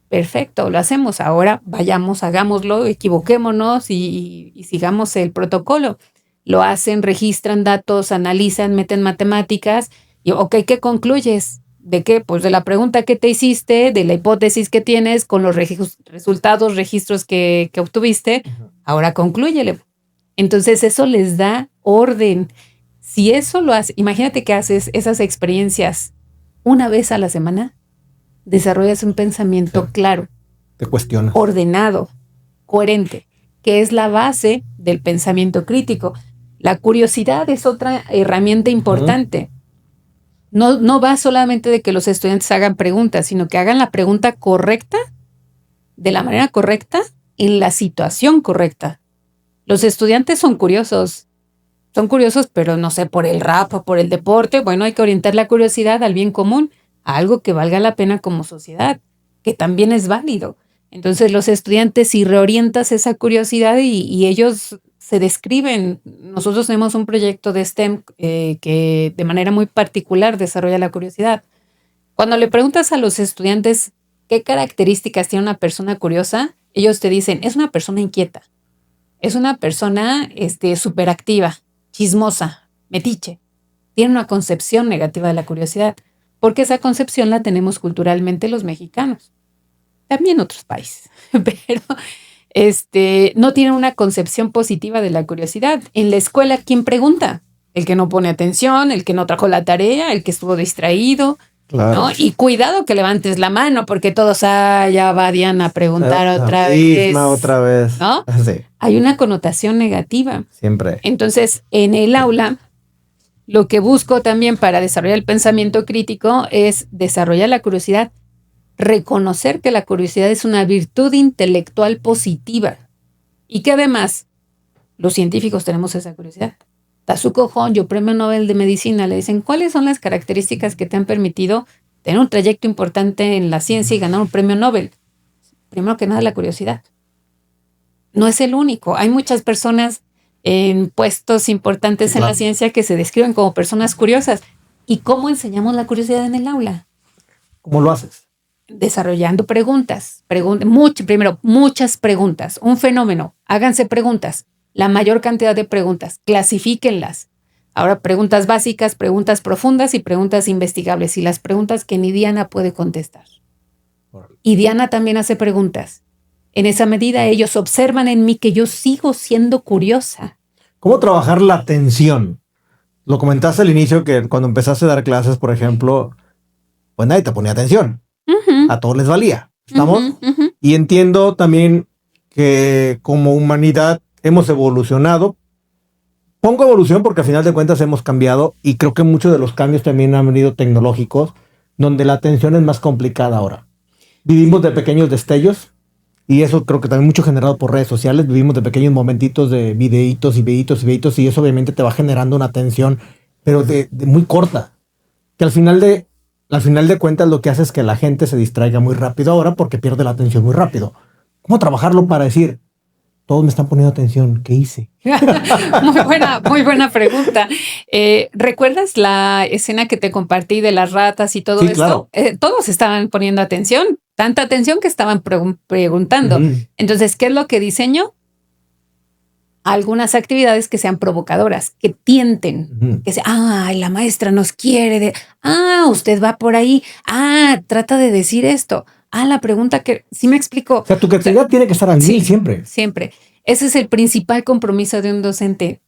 Perfecto, lo hacemos. Ahora vayamos, hagámoslo, equivoquémonos y sigamos el protocolo. Lo hacen, registran datos, analizan, meten matemáticas y ok, ¿qué concluyes? ¿De qué? Pues de la pregunta que te hiciste, de la hipótesis que tienes, con los resultados, registros que obtuviste. Ahora conclúyele. Entonces eso les da orden. Si eso lo haces, imagínate que haces esas experiencias una vez a la semana, desarrollas un pensamiento claro, te cuestionas, ordenado, coherente, que es la base del pensamiento crítico. La curiosidad es otra herramienta importante. No va solamente de que los estudiantes hagan preguntas, sino que hagan la pregunta correcta, de la manera correcta, en la situación correcta. Los estudiantes son curiosos, pero no sé, por el rap o por el deporte. Bueno, hay que orientar la curiosidad al bien común, a algo que valga la pena como sociedad, que también es válido. Entonces los estudiantes, si reorientas esa curiosidad y ellos se describen. Nosotros tenemos un proyecto de STEM que de manera muy particular desarrolla la curiosidad. Cuando le preguntas a los estudiantes qué características tiene una persona curiosa, ellos te dicen, es una persona inquieta, es una persona superactiva, chismosa, metiche. Tiene una concepción negativa de la curiosidad, porque esa concepción la tenemos culturalmente los mexicanos, también otros países, pero no tienen una concepción positiva de la curiosidad. En la escuela, ¿quién pregunta? El que no pone atención, el que no trajo la tarea, el que estuvo distraído. Claro. ¿No? Y cuidado que levantes la mano porque todos, ya va Diana a preguntar otra vez. ¿No? Sí. Hay una connotación negativa. Siempre. Entonces, en el aula, lo que busco también para desarrollar el pensamiento crítico es desarrollar la curiosidad, reconocer que la curiosidad es una virtud intelectual positiva y que además los científicos tenemos esa curiosidad. Tasuku Honjo, premio Nobel de Medicina, le dicen, ¿cuáles son las características que te han permitido tener un trayecto importante en la ciencia y ganar un premio Nobel? Primero que nada, la curiosidad. No es el único. Hay muchas personas en puestos importantes en la ciencia que se describen como personas curiosas. ¿Y cómo enseñamos la curiosidad en el aula? ¿Cómo lo haces? Desarrollando preguntas. Primero, muchas preguntas. Un fenómeno. Háganse preguntas. La mayor cantidad de preguntas, clasifíquenlas. Ahora, preguntas básicas, preguntas profundas y preguntas investigables. Y las preguntas que ni Diana puede contestar. Y Diana también hace preguntas. En esa medida, ellos observan en mí que yo sigo siendo curiosa. ¿Cómo trabajar la atención? Lo comentaste al inicio que cuando empezaste a dar clases, por ejemplo, pues nadie te ponía atención. Uh-huh. A todos les valía. ¿Estamos? Uh-huh, uh-huh. Y entiendo también que como humanidad hemos evolucionado. Pongo evolución porque al final de cuentas hemos cambiado y creo que muchos de los cambios también han venido tecnológicos, donde la atención es más complicada ahora. Vivimos de pequeños destellos y eso creo que también mucho generado por redes sociales. Vivimos de pequeños momentitos de videitos y eso obviamente te va generando una atención, pero de muy corta, que al final de cuentas lo que hace es que la gente se distraiga muy rápido ahora porque pierde la atención muy rápido. ¿Cómo trabajarlo para decir, todos me están poniendo atención, ¿qué hice? Muy buena pregunta. ¿Recuerdas la escena que te compartí de las ratas y todo esto? Claro. Todos estaban poniendo atención, tanta atención que estaban preguntando. Uh-huh. Entonces, ¿qué es lo que diseño? Algunas actividades que sean provocadoras, que tienten, uh-huh. Que sea, la maestra nos quiere, usted va por ahí, trata de decir esto. La pregunta que sí me explicó. O sea, tu creatividad tiene que estar al mil siempre. Siempre. Ese es el principal compromiso de un docente.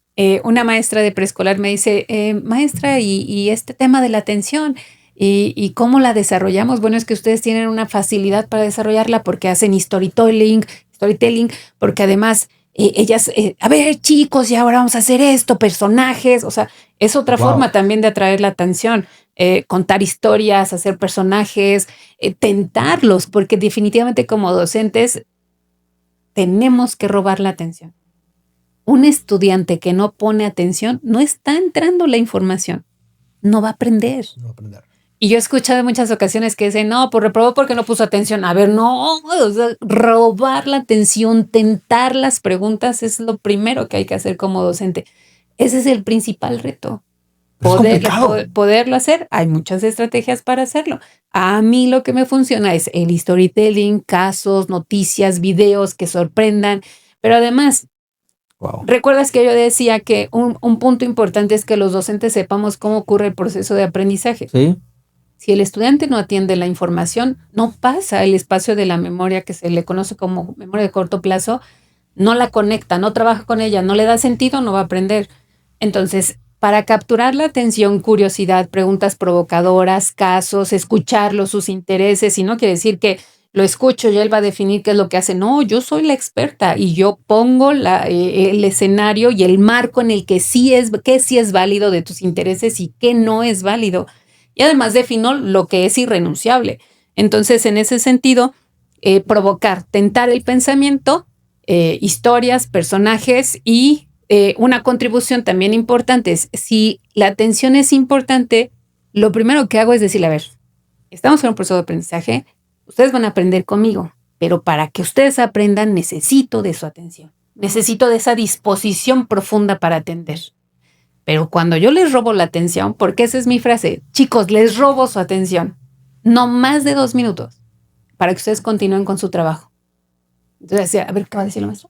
Una maestra de preescolar me dice, maestra, y este tema de la atención, y cómo la desarrollamos. Bueno, es que ustedes tienen una facilidad para desarrollarla porque hacen storytelling, porque además ellas, a ver, chicos, y ahora vamos a hacer esto, personajes. O sea, es otra forma también de atraer la atención. Contar historias, hacer personajes, tentarlos, porque definitivamente como docentes tenemos que robar la atención. Un estudiante que no pone atención no está entrando la información, no va a aprender. Y yo he escuchado en muchas ocasiones que dicen, no, pues reprobó porque no puso atención. A ver, no, robar la atención, tentar las preguntas es lo primero que hay que hacer como docente. Ese es el principal reto. Poderlo hacer, hay muchas estrategias para hacerlo. A mí lo que me funciona es el storytelling, casos, noticias, videos que sorprendan, pero además, ¿recuerdas que yo decía que un punto importante es que los docentes sepamos cómo ocurre el proceso de aprendizaje? Sí. Si el estudiante no atiende la información, no pasa el espacio de la memoria que se le conoce como memoria de corto plazo, no la conecta, no trabaja con ella, no le da sentido, no va a aprender. Entonces, para capturar la atención, curiosidad, preguntas provocadoras, casos, escucharlos, sus intereses, y no quiere decir que lo escucho y él va a definir qué es lo que hace. No, yo soy la experta y yo pongo el escenario y el marco en el que sí es válido de tus intereses y qué no es válido. Y además defino lo que es irrenunciable. Entonces, en ese sentido, provocar, tentar el pensamiento, historias, personajes y una contribución también importante es, si la atención es importante, lo primero que hago es decirle, a ver, estamos en un proceso de aprendizaje, ustedes van a aprender conmigo, pero para que ustedes aprendan necesito de su atención, necesito de esa disposición profunda para atender. Pero cuando yo les robo la atención, porque esa es mi frase, chicos, les robo su atención, no más de 2 minutos, para que ustedes continúen con su trabajo. Entonces decía, a ver, ¿qué va a decir el maestro?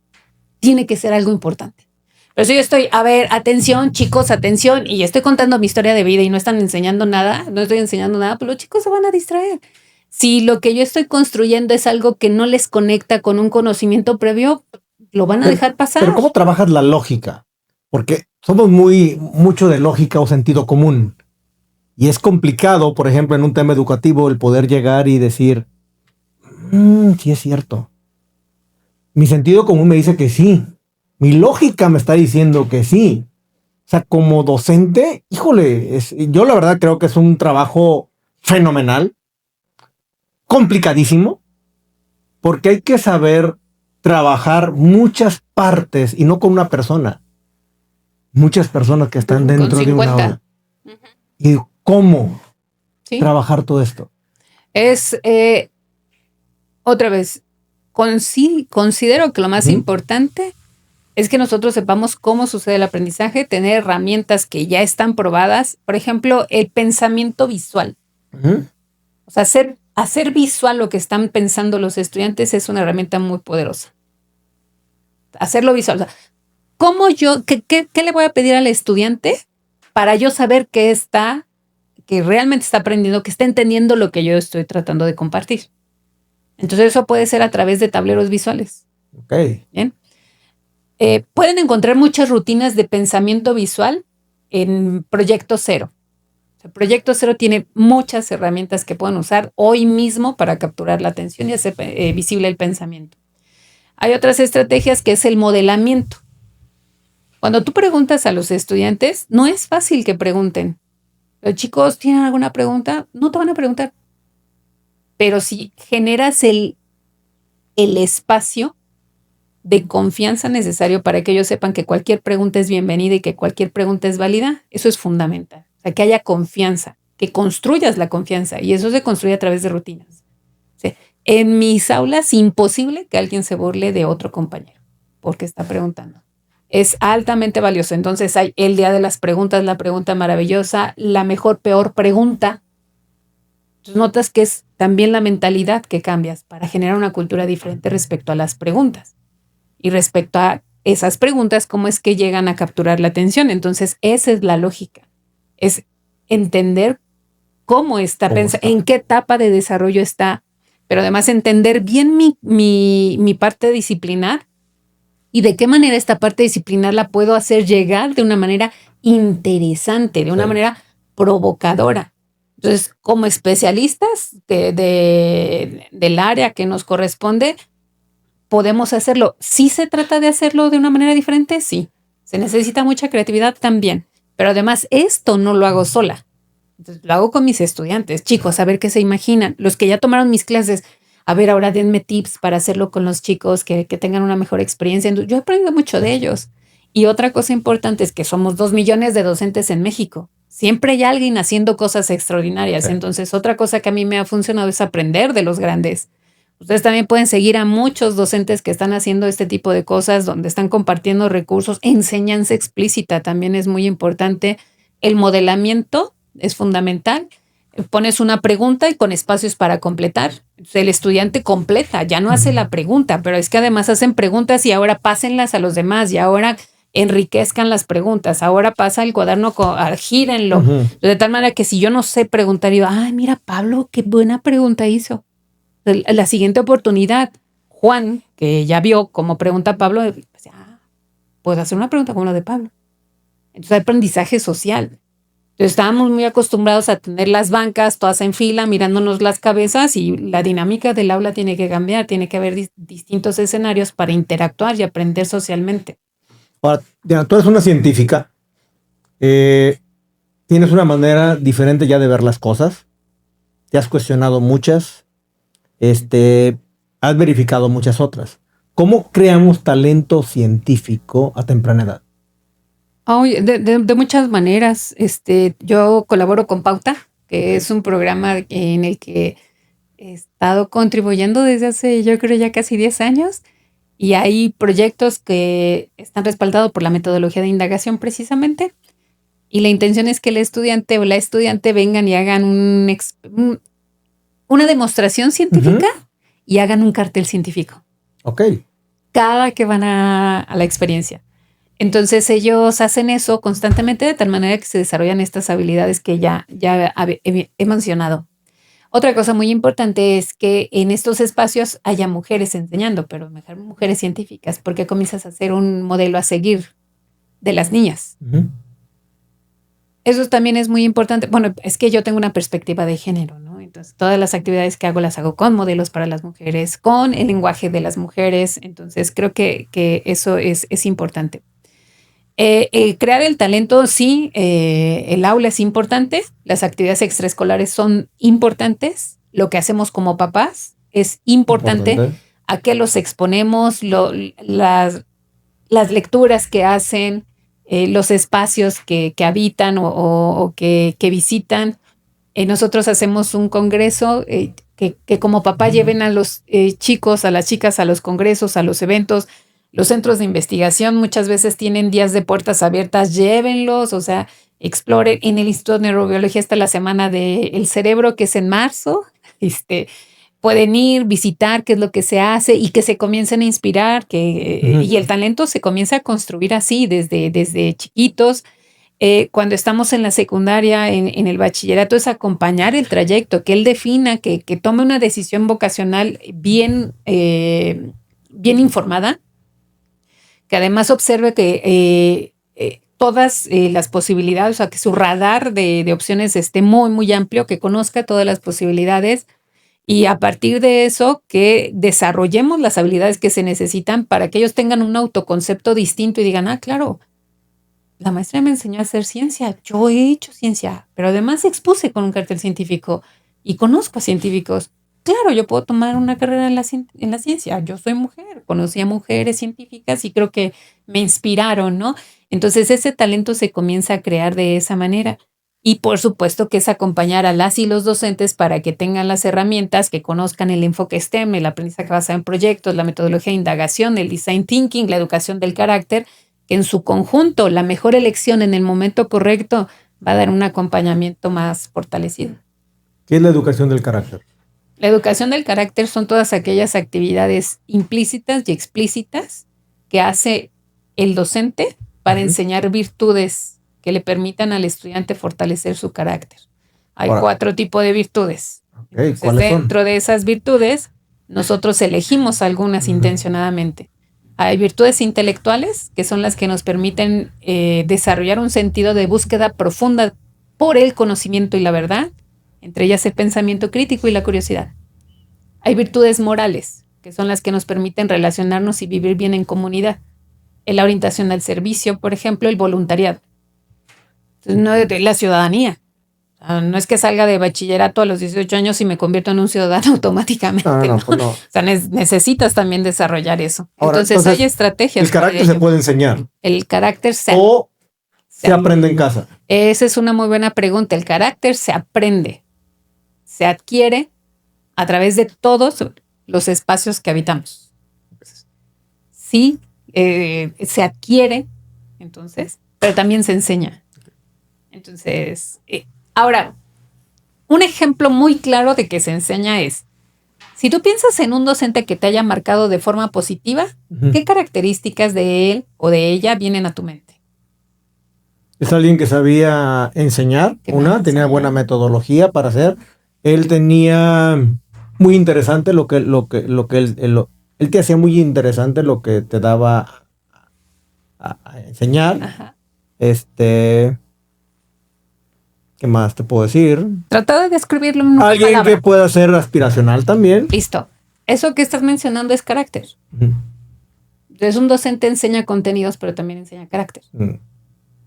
Tiene que ser algo importante. Pero si yo estoy, a ver, atención, chicos, atención, y estoy contando mi historia de vida y no están enseñando nada, no estoy enseñando nada, pues los chicos se van a distraer. Si lo que yo estoy construyendo es algo que no les conecta con un conocimiento previo, lo van a dejar pasar. Pero ¿cómo trabajas la lógica? Porque somos mucho de lógica o sentido común. Y es complicado, por ejemplo, en un tema educativo, el poder llegar y decir, sí es cierto. Mi sentido común me dice que sí. Mi lógica me está diciendo que sí. O sea, como docente, híjole, yo la verdad creo que es un trabajo fenomenal, complicadísimo, porque hay que saber trabajar muchas partes y no con una persona. Muchas personas que están dentro de una aula. ¿Y cómo trabajar todo esto? Es, otra vez, considero que lo más importante es que nosotros sepamos cómo sucede el aprendizaje, tener herramientas que ya están probadas. Por ejemplo, el pensamiento visual. O sea, hacer visual lo que están pensando los estudiantes es una herramienta muy poderosa. Hacerlo visual. O sea, ¿cómo qué le voy a pedir al estudiante para yo saber que realmente está aprendiendo, que está entendiendo lo que yo estoy tratando de compartir? Entonces eso puede ser a través de tableros visuales. Ok. Bien. Pueden encontrar muchas rutinas de pensamiento visual en Proyecto Cero. O sea, Proyecto Cero tiene muchas herramientas que pueden usar hoy mismo para capturar la atención y hacer visible el pensamiento. Hay otras estrategias que es el modelamiento. Cuando tú preguntas a los estudiantes, no es fácil que pregunten. Los chicos, ¿tienen alguna pregunta? No te van a preguntar. Pero si generas el espacio de confianza necesario para que ellos sepan que cualquier pregunta es bienvenida y que cualquier pregunta es válida, eso es fundamental. O sea, que haya confianza, que construyas la confianza, y eso se construye a través de rutinas. O sea, en mis aulas, imposible que alguien se burle de otro compañero porque está preguntando. Es altamente valioso. Entonces hay el día de las preguntas, la pregunta maravillosa, la mejor, peor pregunta. Entonces notas que es también la mentalidad que cambias para generar una cultura diferente respecto a las preguntas. Y respecto a esas preguntas, ¿cómo es que llegan a capturar la atención? Entonces, esa es la lógica. Es entender cómo está pensando, en qué etapa de desarrollo está, pero además entender bien mi parte disciplinar y de qué manera esta parte disciplinar la puedo hacer llegar de una manera interesante, de una manera provocadora. Entonces, como especialistas del área que nos corresponde, podemos hacerlo. ¿Sí se trata de hacerlo de una manera diferente? Sí. Se necesita mucha creatividad también. Pero además, esto no lo hago sola. Entonces, lo hago con mis estudiantes. Chicos, a ver qué se imaginan. Los que ya tomaron mis clases, a ver, ahora denme tips para hacerlo con los chicos que tengan una mejor experiencia. Yo he aprendido mucho de ellos. Y otra cosa importante es que somos 2 millones de docentes en México. Siempre hay alguien haciendo cosas extraordinarias. Sí. Entonces, otra cosa que a mí me ha funcionado es aprender de los grandes. Ustedes también pueden seguir a muchos docentes que están haciendo este tipo de cosas, donde están compartiendo recursos. Enseñanza explícita también es muy importante. El modelamiento es fundamental. Pones una pregunta y con espacios para completar. El estudiante completa, ya no hace la pregunta, pero es que además hacen preguntas y ahora pásenlas a los demás y ahora enriquezcan las preguntas. Ahora pasa el cuaderno, gírenlo. De tal manera que si yo no sé preguntar, digo, ay, mira, Pablo, qué buena pregunta hizo. La siguiente oportunidad, Juan, que ya vio cómo pregunta Pablo, puedo hacer una pregunta como la de Pablo. Entonces hay aprendizaje social. Entonces estábamos muy acostumbrados a tener las bancas todas en fila, mirándonos las cabezas, y la dinámica del aula tiene que cambiar, tiene que haber distintos escenarios para interactuar y aprender socialmente. Ahora, Diana, tú eres una científica, tienes una manera diferente ya de ver las cosas, te has cuestionado muchas, has verificado muchas otras. ¿Cómo creamos talento científico a temprana edad? De muchas maneras. Yo colaboro con Pauta, que es un programa en el que he estado contribuyendo desde hace, yo creo, ya casi 10 años. Y hay proyectos que están respaldados por la metodología de indagación precisamente. Y la intención es que el estudiante o la estudiante vengan y hagan una demostración científica y hagan un cartel científico. Ok. Cada que van a la experiencia. Entonces ellos hacen eso constantemente de tal manera que se desarrollan estas habilidades que ya he mencionado. Otra cosa muy importante es que en estos espacios haya mujeres enseñando, pero mejor mujeres científicas, porque comienzas a ser un modelo a seguir de las niñas. Eso también es muy importante. Bueno, es que yo tengo una perspectiva de género, ¿no? Entonces, todas las actividades que hago las hago con modelos para las mujeres, con el lenguaje de las mujeres. Entonces, creo que eso es importante. Crear el talento, sí, el aula es importante, las actividades extraescolares son importantes, lo que hacemos como papás es importante. A qué los exponemos, las lecturas que hacen, los espacios que habitan o que visitan. Nosotros hacemos un congreso que como papá lleven a los chicos, a las chicas a los congresos, a los eventos. Los centros de investigación muchas veces tienen días de puertas abiertas, llévenlos, o sea, exploren. En el Instituto de Neurobiología está la Semana del Cerebro, que es en marzo. Pueden ir, visitar qué es lo que se hace y que se comiencen a inspirar, y el talento se comienza a construir así desde chiquitos. Cuando estamos en la secundaria, en el bachillerato, es acompañar el trayecto, que él defina, que tome una decisión vocacional bien informada, que además observe que todas las posibilidades, o sea, que su radar de opciones esté muy, muy amplio, que conozca todas las posibilidades, y a partir de eso que desarrollemos las habilidades que se necesitan para que ellos tengan un autoconcepto distinto y digan, claro, la maestra me enseñó a hacer ciencia, yo he hecho ciencia, pero además expuse con un cartel científico y conozco a científicos. Claro, yo puedo tomar una carrera en la ciencia. Yo soy mujer, conocí a mujeres científicas y creo que me inspiraron, ¿no? Entonces ese talento se comienza a crear de esa manera. Y por supuesto que es acompañar a las y los docentes para que tengan las herramientas, que conozcan el enfoque STEM, el aprendizaje basado en proyectos, la metodología de indagación, el design thinking, la educación del carácter, que en su conjunto la mejor elección en el momento correcto va a dar un acompañamiento más fortalecido. ¿Qué es la educación del carácter? La educación del carácter son todas aquellas actividades implícitas y explícitas que hace el docente para enseñar virtudes que le permitan al estudiante fortalecer su carácter. Hay 4 tipos de virtudes. Entonces, dentro de esas virtudes, nosotros elegimos algunas intencionadamente. Hay virtudes intelectuales, que son las que nos permiten desarrollar un sentido de búsqueda profunda por el conocimiento y la verdad, entre ellas el pensamiento crítico y la curiosidad. Hay virtudes morales, que son las que nos permiten relacionarnos y vivir bien en comunidad. La orientación al servicio, por ejemplo, el voluntariado. Entonces, no de la ciudadanía. O sea, no es que salga de bachillerato a los 18 años y me convierto en un ciudadano automáticamente. No. Pues no. O sea, necesitas también desarrollar eso. Ahora, entonces hay estrategias. ¿El carácter se puede enseñar? El carácter se aprende en casa. Esa es una muy buena pregunta. El carácter se aprende, se adquiere a través de todos los espacios que habitamos. Sí, se adquiere, entonces, pero también se enseña. Entonces, ahora, un ejemplo muy claro de que se enseña es, si tú piensas en un docente que te haya marcado de forma positiva, ¿qué características de él o de ella vienen a tu mente? Es alguien que sabía enseñar, tenía buena metodología para hacer. Él tenía muy interesante lo que él te hacía muy interesante lo que te daba a enseñar. Ajá. ¿Qué más te puedo decir? Trata de describirlo en una Alguien palabra. que pueda ser aspiracional también. Listo. Eso que estás mencionando es carácter. Ujú. Entonces, un docente enseña contenidos, pero también enseña carácter.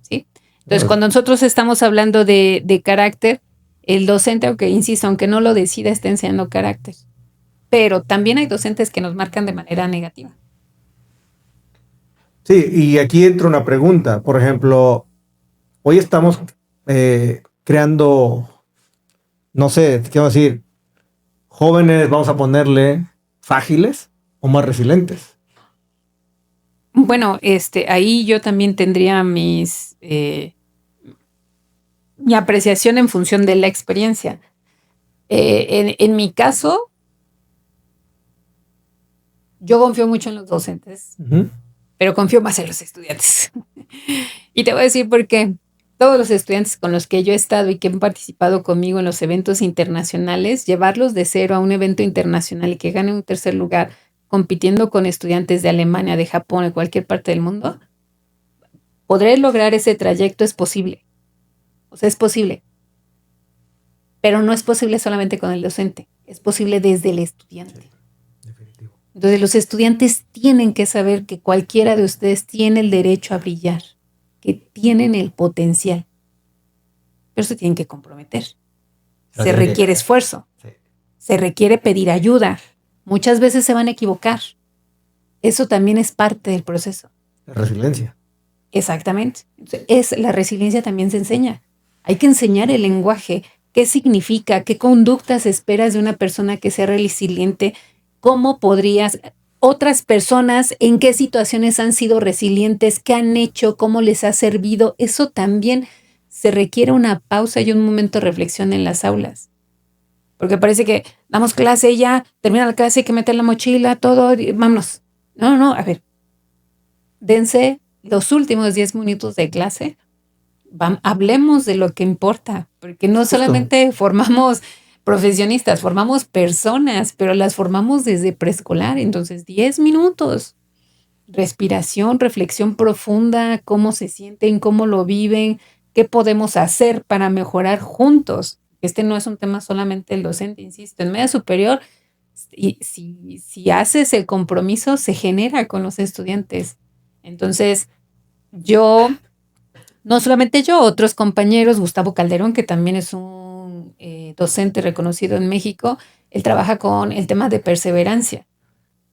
¿Sí? Entonces, Bueno, cuando nosotros estamos hablando de carácter, el docente, aunque insisto, aunque no lo decida, está enseñando carácter. Pero también hay docentes que nos marcan de manera negativa. sí, y aquí entra una pregunta. Por ejemplo, hoy estamos creando, no sé, quiero decir, jóvenes, vamos a ponerle frágiles o más resilientes. Bueno, ahí yo también tendría mi apreciación en función de la experiencia. En mi caso, yo confío mucho en los docentes, Ujú. pero confío más en los estudiantes. Y te voy a decir por qué. Todos los estudiantes con los que yo he estado y que han participado conmigo en los eventos internacionales, llevarlos de cero a un evento internacional y que ganen un tercer lugar compitiendo con estudiantes de Alemania, de Japón, de cualquier parte del mundo, poder lograr ese trayecto es posible. O sea, es posible. Pero no es posible solamente con el docente, es posible desde el estudiante. Definitivo. Entonces los estudiantes tienen que saber que cualquiera de ustedes tiene el derecho a brillar, que tienen el potencial, pero se tienen que comprometer. La Se tiene que requiere creer. esfuerzo, Sí. se requiere pedir ayuda. Muchas veces se van a equivocar. Eso también es parte del proceso. La resiliencia. Exactamente. La resiliencia también se enseña. Hay que enseñar el lenguaje, qué significa, qué conductas esperas de una persona que sea resiliente, cómo podrías, otras personas, en qué situaciones han sido resilientes, qué han hecho, cómo les ha servido. Eso también se requiere una pausa y un momento de reflexión en las aulas. Porque parece que damos clase y ya, termina la clase, hay que meter la mochila, todo, vámonos. No, a ver, dense los últimos 10 minutos de clase, hablemos de lo que importa, porque no Justo. solamente formamos profesionistas, formamos personas, pero las formamos desde preescolar, entonces 10 minutos, respiración, reflexión profunda, cómo se sienten, cómo lo viven, qué podemos hacer para mejorar juntos. Este no es un tema solamente del docente, insisto, en media superior, y si haces el compromiso, se genera con los estudiantes. Entonces, no solamente yo, otros compañeros, Gustavo Calderón, que también es un docente reconocido en México, él trabaja con el tema de perseverancia.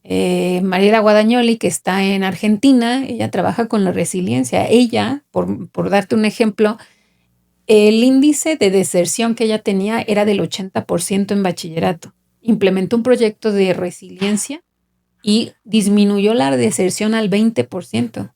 Mariela Guadagnoli, que está en Argentina, ella trabaja con la resiliencia. Ella, por darte un ejemplo, el índice de deserción que ella tenía era del 80% en bachillerato. Implementó un proyecto de resiliencia y disminuyó la deserción al 20%.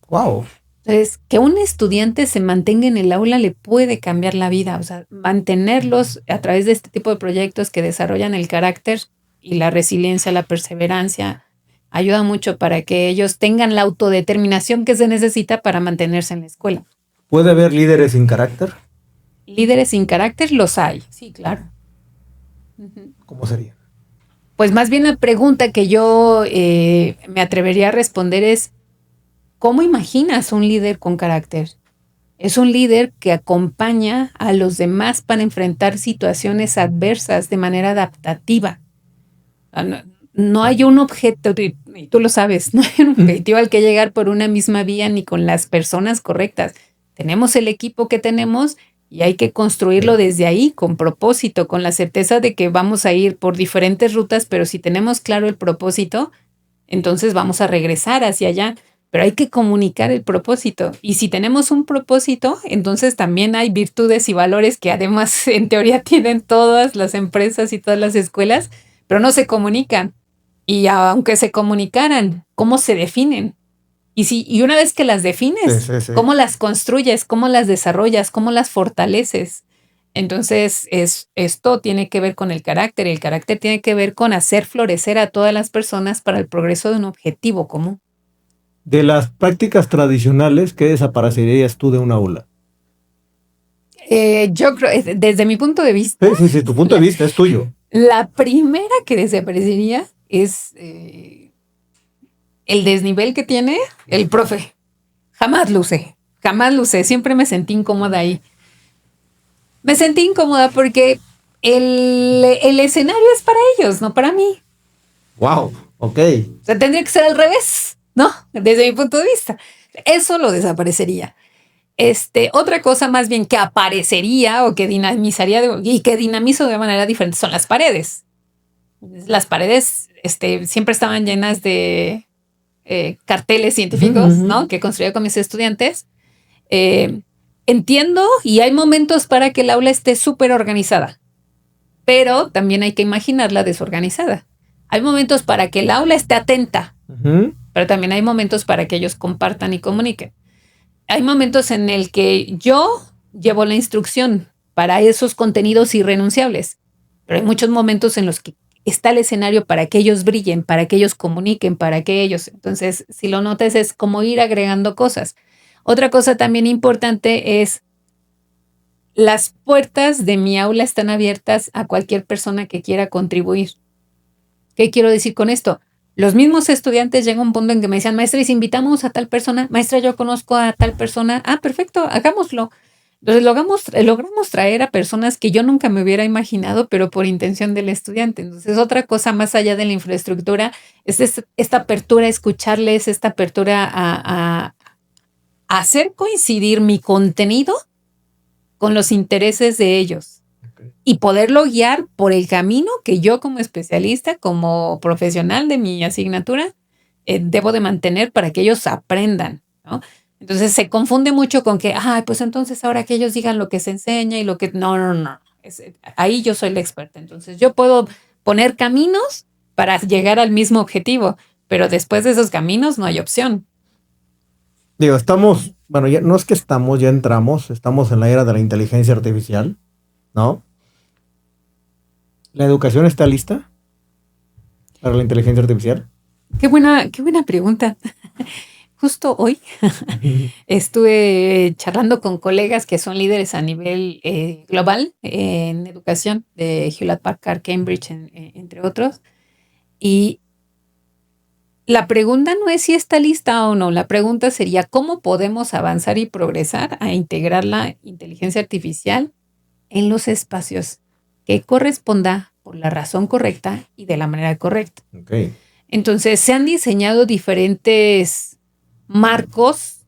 Wow. Entonces, que un estudiante se mantenga en el aula le puede cambiar la vida. O sea, mantenerlos a través de este tipo de proyectos que desarrollan el carácter y la resiliencia, la perseverancia, ayuda mucho para que ellos tengan la autodeterminación que se necesita para mantenerse en la escuela. ¿Puede haber líderes sin carácter? Líderes sin carácter los hay, sí, claro. ¿Cómo sería? Pues más bien la pregunta que yo me atrevería a responder es, ¿cómo imaginas un líder con carácter? Es un líder que acompaña a los demás para enfrentar situaciones adversas de manera adaptativa. No hay un objeto, y tú lo sabes, no hay un objetivo al que llegar por una misma vía ni con las personas correctas. Tenemos el equipo que tenemos y hay que construirlo desde ahí, con propósito, con la certeza de que vamos a ir por diferentes rutas, pero si tenemos claro el propósito, entonces vamos a regresar hacia allá. Pero hay que comunicar el propósito. Y si tenemos un propósito, entonces también hay virtudes y valores que además en teoría tienen todas las empresas y todas las escuelas, pero no se comunican. Y aunque se comunicaran, ¿cómo se definen? Y una vez que las defines, Sí. ¿cómo las construyes? ¿Cómo las desarrollas? ¿Cómo las fortaleces? Entonces, esto tiene que ver con el carácter. El carácter tiene que ver con hacer florecer a todas las personas para el progreso de un objetivo común. De las prácticas tradicionales, ¿qué desaparecerías tú de una aula? Yo creo, desde mi punto de vista, Sí, tu punto de vista es tuyo. la primera que desaparecería es el desnivel que tiene el profe. Jamás lo usé, siempre me sentí incómoda ahí. Me sentí incómoda porque el escenario es para ellos, no para mí. Wow, ok. O sea, tendría que ser al revés, ¿no? Desde mi punto de vista. Eso lo desaparecería. Otra cosa más bien que aparecería o que dinamizaría y que dinamizo de manera diferente son las paredes. Las paredes siempre estaban llenas de carteles científicos, ¿no? Que construía con mis estudiantes. Entiendo y hay momentos para que el aula esté súper organizada, pero también hay que imaginarla desorganizada. Hay momentos para que el aula esté atenta, pero también hay momentos para que ellos compartan y comuniquen. Hay momentos en el que yo llevo la instrucción para esos contenidos irrenunciables, pero hay muchos momentos en los que está el escenario para que ellos brillen, para que ellos comuniquen, para que ellos... Entonces, si lo notas, es como ir agregando cosas. Otra cosa también importante es las puertas de mi aula están abiertas a cualquier persona que quiera contribuir. ¿Qué quiero decir con esto? Los mismos estudiantes llegan a un punto en que me decían, maestra, ¿y si invitamos a tal persona? Maestra, yo conozco a tal persona. Ah, perfecto, hagámoslo. Entonces logramos traer a personas que yo nunca me hubiera imaginado, pero por intención del estudiante. Entonces, otra cosa más allá de la infraestructura es esta apertura a escucarles, esta apertura a hacer coincidir mi contenido con los intereses de ellos. Y poderlo guiar por el camino que yo como especialista, como profesional de mi asignatura, debo de mantener para que ellos aprendan, ¿no? Entonces se confunde mucho con que, pues entonces ahora que ellos digan lo que se enseña y lo que... No. Ahí yo soy la experta. Entonces yo puedo poner caminos para llegar al mismo objetivo, pero después de esos caminos no hay opción. Digo, ya no es que ya estamos en la era de la inteligencia artificial, ¿no? ¿La educación está lista para la inteligencia artificial? Qué buena pregunta. Justo hoy estuve charlando con colegas que son líderes a nivel global en educación de Hewlett Packard, Cambridge, entre otros. Y la pregunta no es si está lista o no. La pregunta sería cómo podemos avanzar y progresar a integrar la inteligencia artificial en los espacios que corresponda por la razón correcta y de la manera correcta. Okay. Entonces, se han diseñado diferentes marcos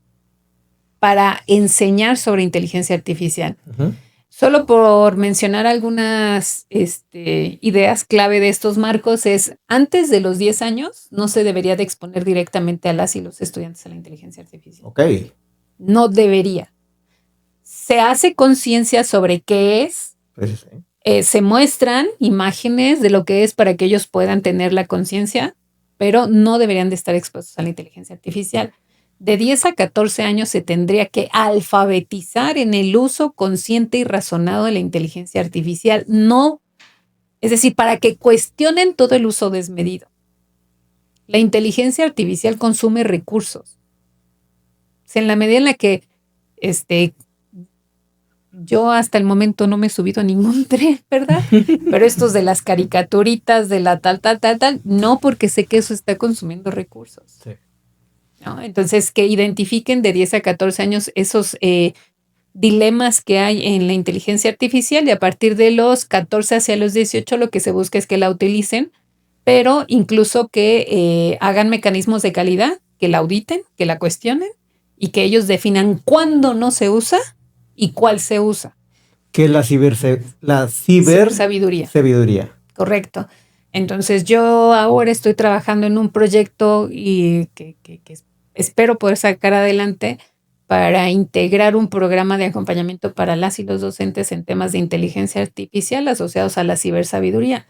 para enseñar sobre inteligencia artificial. Uh-huh. Solo por mencionar algunas ideas clave de estos marcos es, antes de los 10 años, no se debería de exponer directamente a las y los estudiantes a la inteligencia artificial. Ok. No debería. Se hace conciencia sobre qué es. Sí. Se muestran imágenes de lo que es para que ellos puedan tener la conciencia, pero no deberían de estar expuestos a la inteligencia artificial. De 10 a 14 años se tendría que alfabetizar en el uso consciente y razonado de la inteligencia artificial. No, es decir, para que cuestionen todo el uso desmedido. La inteligencia artificial consume recursos. O sea, en la medida en la que yo hasta el momento no me he subido a ningún tren, ¿verdad? Pero estos de las caricaturitas, de la tal, no, porque sé que eso está consumiendo recursos. Sí. ¿No? Entonces, que identifiquen de 10 a 14 años esos dilemas que hay en la inteligencia artificial, y a partir de los 14 hacia los 18 lo que se busca es que la utilicen, pero incluso que hagan mecanismos de calidad, que la auditen, que la cuestionen y que ellos definan cuándo no se usa y cuál se usa. Que la cibersabiduría. Correcto. Entonces yo ahora estoy trabajando en un proyecto y que espero poder sacar adelante para integrar un programa de acompañamiento para las y los docentes en temas de inteligencia artificial asociados a la cibersabiduría.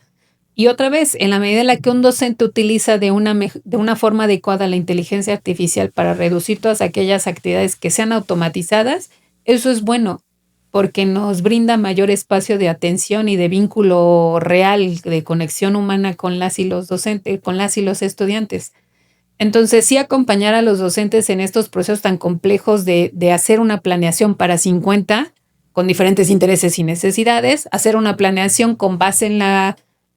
Y otra vez, en la medida en la que un docente utiliza de una forma adecuada la inteligencia artificial para reducir todas aquellas actividades que sean automatizadas, eso es bueno, porque nos brinda mayor espacio de atención y de vínculo real, de conexión humana con las y los docentes, con las y los estudiantes. Entonces, sí acompañar a los docentes en estos procesos tan complejos de hacer una planeación para 50 con diferentes intereses y necesidades, hacer una planeación con base en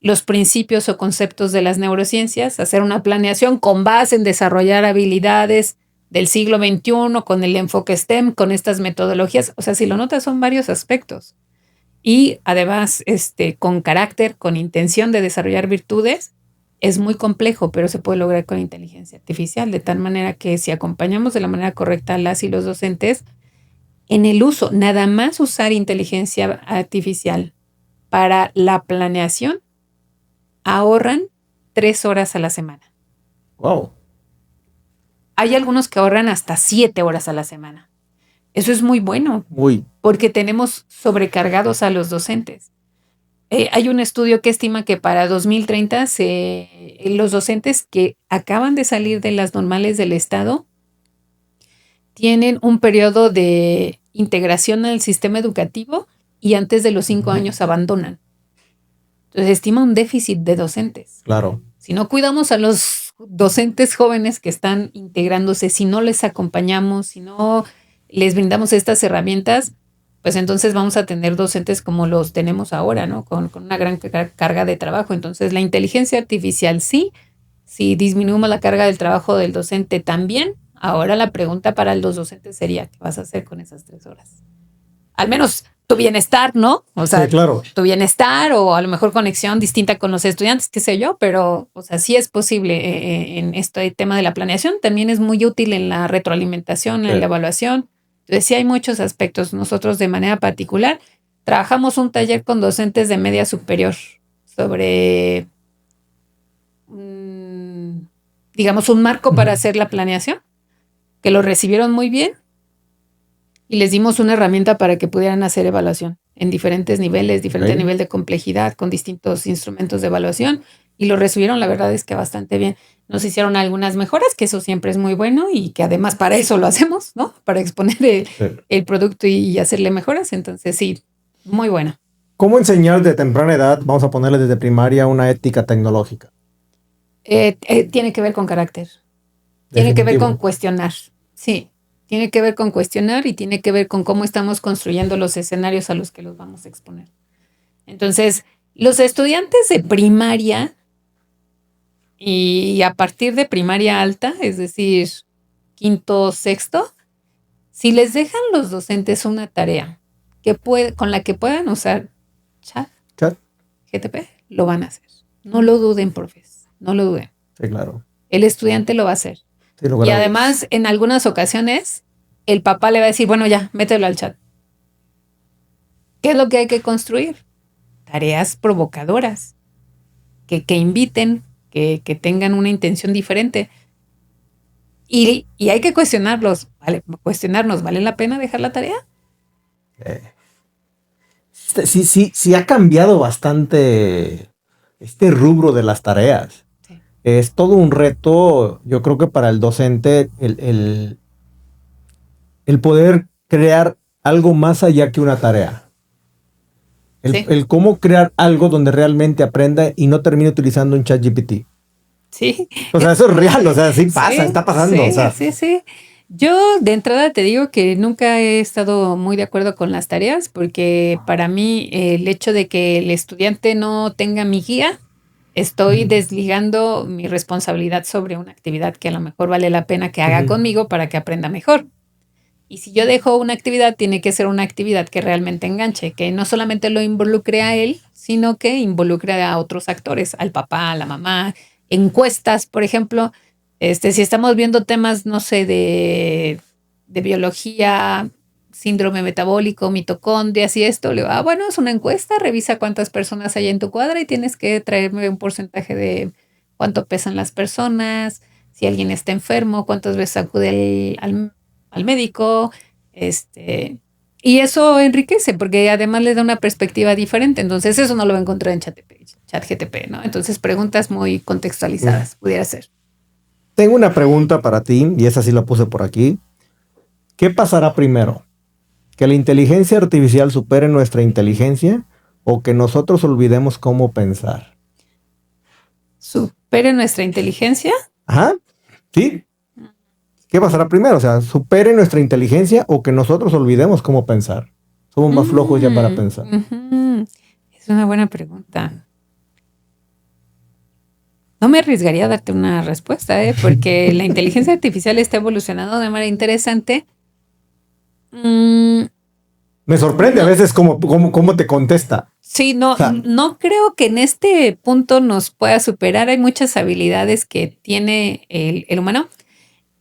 los principios o conceptos de las neurociencias, hacer una planeación con base en desarrollar habilidades del siglo XXI con el enfoque STEM, con estas metodologías. O sea, si lo notas, son varios aspectos. y además con carácter, con intención de desarrollar virtudes, es muy complejo, pero se puede lograr con inteligencia artificial, de tal manera que si acompañamos de la manera correcta a las y los docentes en el uso, nada más usar inteligencia artificial para la planeación, ahorran 3 horas a la semana. Wow. Hay algunos que ahorran hasta 7 horas a la semana. Eso es muy bueno, porque tenemos sobrecargados a los docentes. Hay un estudio que estima que para 2030 los docentes que acaban de salir de las normales del Estado tienen un periodo de integración al sistema educativo y antes de los 5 años abandonan. Entonces estima un déficit de docentes. Claro. Si no cuidamos a los docentes jóvenes que están integrándose, si no les acompañamos, si no les brindamos estas herramientas, pues entonces vamos a tener docentes como los tenemos ahora, ¿no? Con una gran carga de trabajo. Entonces la inteligencia artificial sí, si disminuimos la carga del trabajo del docente también. Ahora la pregunta para los docentes sería, ¿qué vas a hacer con esas 3 horas? Al menos tu bienestar, ¿no? O sea, sí, claro. Tu bienestar o a lo mejor conexión distinta con los estudiantes, qué sé yo, pero o sea, sí es posible en este tema de la planeación. También es muy útil en la retroalimentación, en la evaluación. Entonces sí hay muchos aspectos. Nosotros de manera particular trabajamos un taller con docentes de media superior sobre, digamos, un marco para hacer la planeación, que lo recibieron muy bien y les dimos una herramienta para que pudieran hacer evaluación en diferentes niveles, diferente nivel de complejidad, con distintos instrumentos de evaluación, y lo recibieron, la verdad es que bastante bien. Nos hicieron algunas mejoras, que eso siempre es muy bueno y que además para eso lo hacemos, ¿no? Para exponer el producto y hacerle mejoras. Entonces sí, muy bueno. ¿Cómo enseñar de temprana edad, vamos a ponerle desde primaria, una ética tecnológica? Tiene que ver con carácter. Tiene que ver con cuestionar. Sí, tiene que ver con cuestionar y tiene que ver con cómo estamos construyendo los escenarios a los que los vamos a exponer. Entonces, los estudiantes de primaria y a partir de primaria alta, es decir, quinto, sexto, si les dejan los docentes una tarea con la que puedan usar chat, GTP, lo van a hacer. No lo duden, profes, no lo duden. Sí, claro. El estudiante lo va a hacer. Sí, y además, en algunas ocasiones, el papá le va a decir, bueno, ya, mételo al chat. ¿Qué es lo que hay que construir? Tareas provocadoras, que inviten, que tengan una intención diferente. Y hay que cuestionarnos, ¿vale la pena dejar la tarea? Sí ha cambiado bastante este rubro de las tareas. Sí. Es todo un reto, yo creo que para el docente, el poder crear algo más allá que una tarea. El cómo crear algo donde realmente aprenda y no termine utilizando un ChatGPT. Sí. O sea, eso es real, o sea, sí pasa, está pasando. Sí, o sea. Sí. Yo de entrada te digo que nunca he estado muy de acuerdo con las tareas, porque para mí el hecho de que el estudiante no tenga mi guía, estoy desligando mi responsabilidad sobre una actividad que a lo mejor vale la pena que haga conmigo para que aprenda mejor. Y si yo dejo una actividad, tiene que ser una actividad que realmente enganche, que no solamente lo involucre a él, sino que involucre a otros actores, al papá, a la mamá, encuestas, por ejemplo. Si estamos viendo temas, no sé, de biología, síndrome metabólico, mitocondrias y esto, le digo, bueno, es una encuesta, revisa cuántas personas hay en tu cuadra y tienes que traerme un porcentaje de cuánto pesan las personas, si alguien está enfermo, cuántas veces acude al médico, y eso enriquece porque además le da una perspectiva diferente. Entonces eso no lo va a encontrar en ChatGTP, ¿no? Entonces preguntas muy contextualizadas pudiera ser. Tengo una pregunta para ti y esa sí la puse por aquí. ¿Qué pasará primero? ¿Que la inteligencia artificial supere nuestra inteligencia o que nosotros olvidemos cómo pensar? ¿Supere nuestra inteligencia? Ajá, sí. ¿Qué pasará primero? O sea, ¿supere nuestra inteligencia o que nosotros olvidemos cómo pensar? Somos más flojos ya para pensar. Es una buena pregunta. No me arriesgaría a darte una respuesta, porque la inteligencia artificial está evolucionando de manera interesante. No Me sorprende a veces cómo te contesta. Sí, no, O sea, no creo que en este punto nos pueda superar. Hay muchas habilidades que tiene el humano.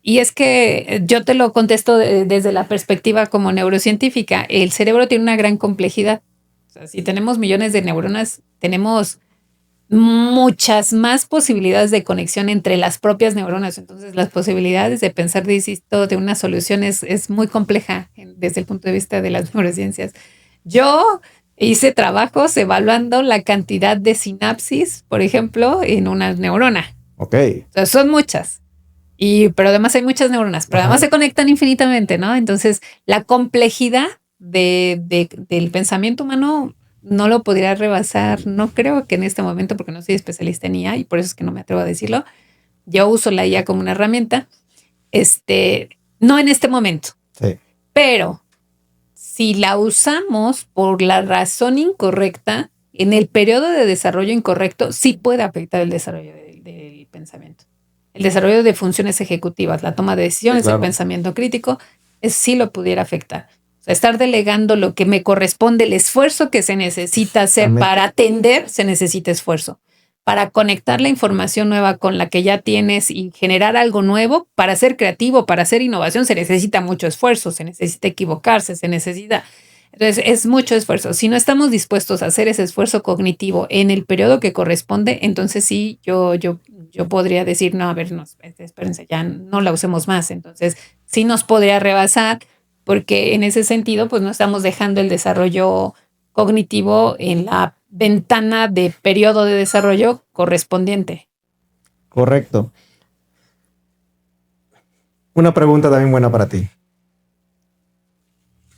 Y es que yo te lo contesto desde la perspectiva como neurocientífica. El cerebro tiene una gran complejidad. O sea, si tenemos millones de neuronas, tenemos muchas más posibilidades de conexión entre las propias neuronas. Entonces, las posibilidades de pensar, insisto, de una solución es muy compleja desde el punto de vista de las neurociencias. Yo hice trabajos evaluando la cantidad de sinapsis, por ejemplo, en una neurona. ok. O sea, son muchas. Pero además hay muchas neuronas, pero además Ajá. se conectan infinitamente, ¿no? Entonces, la complejidad del pensamiento humano no lo podría rebasar. No creo que en este momento, porque no soy especialista en IA y por eso es que no me atrevo a decirlo. Yo uso la IA como una herramienta, no en este momento, Sí. pero si la usamos por la razón incorrecta, en el periodo de desarrollo incorrecto, sí puede afectar el desarrollo del pensamiento. El desarrollo de funciones ejecutivas, la toma de decisiones, Sí, claro. el pensamiento crítico, sí lo pudiera afectar. O sea, estar delegando lo que me corresponde, el esfuerzo que se necesita hacer Exactamente. para atender, se necesita esfuerzo. Para conectar la información nueva con la que ya tienes y generar algo nuevo, para ser creativo, para hacer innovación, se necesita mucho esfuerzo, se necesita equivocarse, se necesita. Entonces, es mucho esfuerzo. Si no estamos dispuestos a hacer ese esfuerzo cognitivo en el periodo que corresponde, entonces sí, yo podría decir, no, a ver, no, espérense, ya no la usemos más. Entonces, sí nos podría rebasar, porque en ese sentido, pues no estamos dejando el desarrollo cognitivo en la ventana de periodo de desarrollo correspondiente. Correcto. Una pregunta también buena para ti.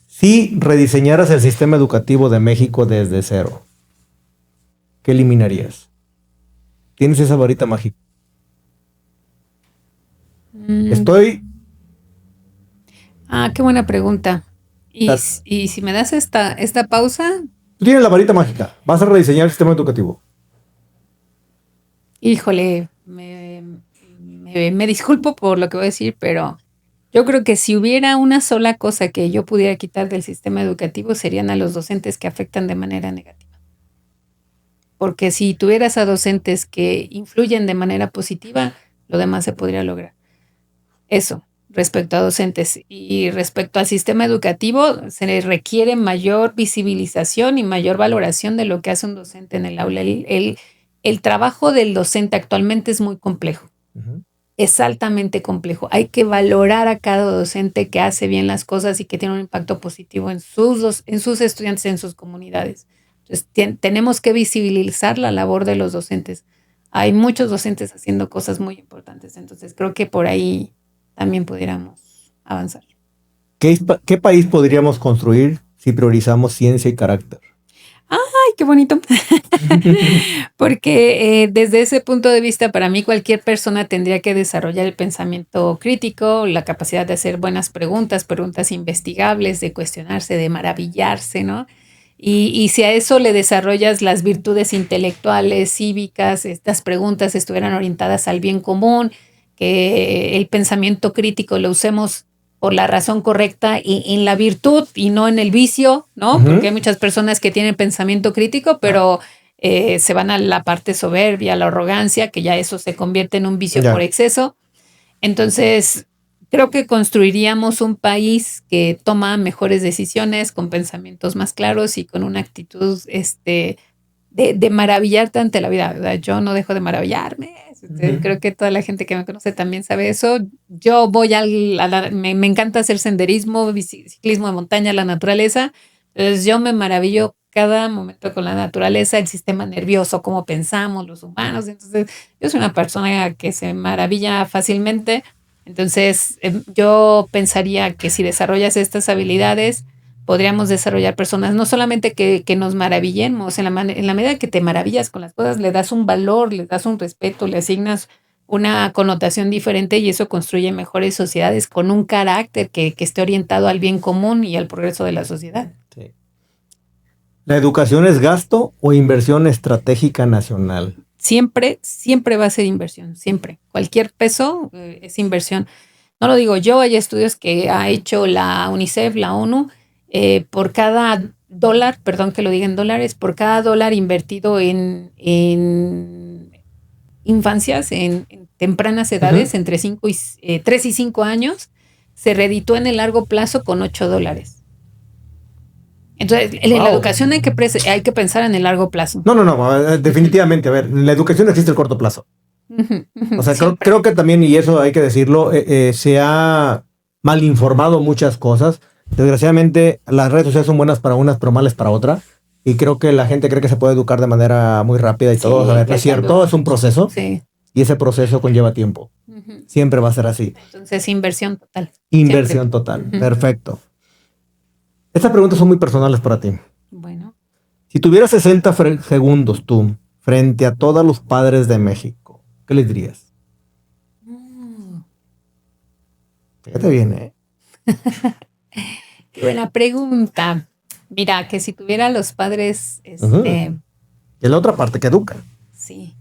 Si rediseñaras el sistema educativo de México desde cero, ¿qué eliminarías? ¿Tienes esa varita mágica? Estoy... Qué buena pregunta. Y, o sea, y si me das esta pausa, tú tienes la varita mágica. Vas a rediseñar el sistema educativo. híjole, me disculpo por lo que voy a decir, pero yo creo que si hubiera una sola cosa que yo pudiera quitar del sistema educativo, serían a los docentes que afectan de manera negativa. Porque si tuvieras a docentes que influyen de manera positiva, lo demás se podría lograr. Eso, respecto a docentes. Y respecto al sistema educativo, se le requiere mayor visibilización y mayor valoración de lo que hace un docente en el aula. El trabajo del docente actualmente es muy complejo. Uh-huh. Es altamente complejo. Hay que valorar a cada docente que hace bien las cosas y que tiene un impacto positivo en sus estudiantes, en sus comunidades. Entonces, tenemos que visibilizar la labor de los docentes. Hay muchos docentes haciendo cosas muy importantes. Entonces, creo que por ahí también pudiéramos avanzar. ¿Qué país podríamos construir si priorizamos ciencia y carácter? ¡Ay, qué bonito! Porque desde ese punto de vista, para mí cualquier persona tendría que desarrollar el pensamiento crítico, la capacidad de hacer buenas preguntas investigables, de cuestionarse, de maravillarse, ¿no? Y si a eso le desarrollas las virtudes intelectuales, cívicas, estas preguntas estuvieran orientadas al bien común, que el pensamiento crítico lo usemos por la razón correcta y en la virtud y no en el vicio, ¿no? Uh-huh. Porque hay muchas personas que tienen pensamiento crítico, pero se van a la parte soberbia, a la arrogancia, que ya eso se convierte en un vicio por exceso. Entonces, creo que construiríamos un país que toma mejores decisiones, con pensamientos más claros y con una actitud de maravillarte ante la vida, ¿verdad? Yo no dejo de maravillarme. Creo que toda la gente que me conoce también sabe eso. Yo voy me encanta hacer senderismo, ciclismo de montaña, la naturaleza. Entonces yo me maravillo cada momento con la naturaleza, el sistema nervioso, cómo pensamos los humanos. Entonces yo soy una persona que se maravilla fácilmente. Entonces yo pensaría que si desarrollas estas habilidades, podríamos desarrollar personas no solamente que nos maravillemos, en la medida que te maravillas con las cosas, le das un valor, le das un respeto, le asignas una connotación diferente y eso construye mejores sociedades con un carácter que esté orientado al bien común y al progreso de la sociedad. Sí. ¿La educación es gasto o inversión estratégica nacional? Siempre va a ser inversión, siempre. Cualquier peso es inversión. No lo digo yo, hay estudios que ha hecho la UNICEF, la ONU, por cada dólar, perdón que lo diga en dólares, por cada dólar invertido en infancias, en tempranas edades, entre 3 y 5 años, se reditúa en el largo plazo con $8. Entonces, en la educación hay que pensar en el largo plazo. No, definitivamente. A ver, en la educación existe el corto plazo. O sea, creo que también, y eso hay que decirlo, se ha mal informado muchas cosas. Desgraciadamente, las redes sociales son buenas para unas, pero malas para otras. Y creo que la gente cree que se puede educar de manera muy rápida y todo. A ver, no es cierto, es un proceso. Sí. Y ese proceso conlleva tiempo. Siempre va a ser así. Entonces, inversión total. Inversión total. Perfecto. Estas preguntas son muy personales para ti. Bueno. Si tuvieras 60 segundos tú frente a todos los padres de México, ¿qué les dirías? Fíjate bien, ¿eh? Qué buena pregunta. Mira, que si tuviera los padres... Y la otra parte que educan. Sí.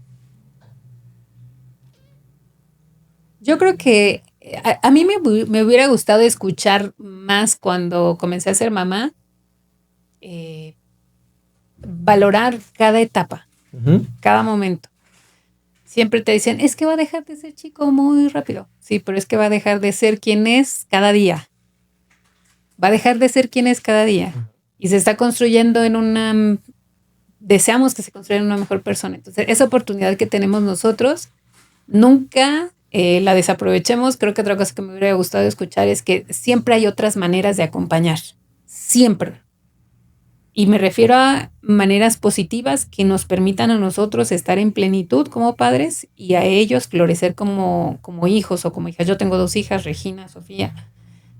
Yo creo que a mí me hubiera gustado escuchar más cuando comencé a ser mamá, valorar cada etapa, cada momento. Siempre te dicen, es que va a dejar de ser chico muy rápido. Sí, pero es que va a dejar de ser quien es cada día. Va a dejar de ser quien es cada día. Y se está construyendo en una... Deseamos que se construya en una mejor persona. Entonces, esa oportunidad que tenemos nosotros, nunca la desaprovechemos. Creo que otra cosa que me hubiera gustado escuchar es que siempre hay otras maneras de acompañar. Siempre. Y me refiero a maneras positivas que nos permitan a nosotros estar en plenitud como padres y a ellos florecer como hijos o como hijas. Yo tengo 2 hijas, Regina, Sofía.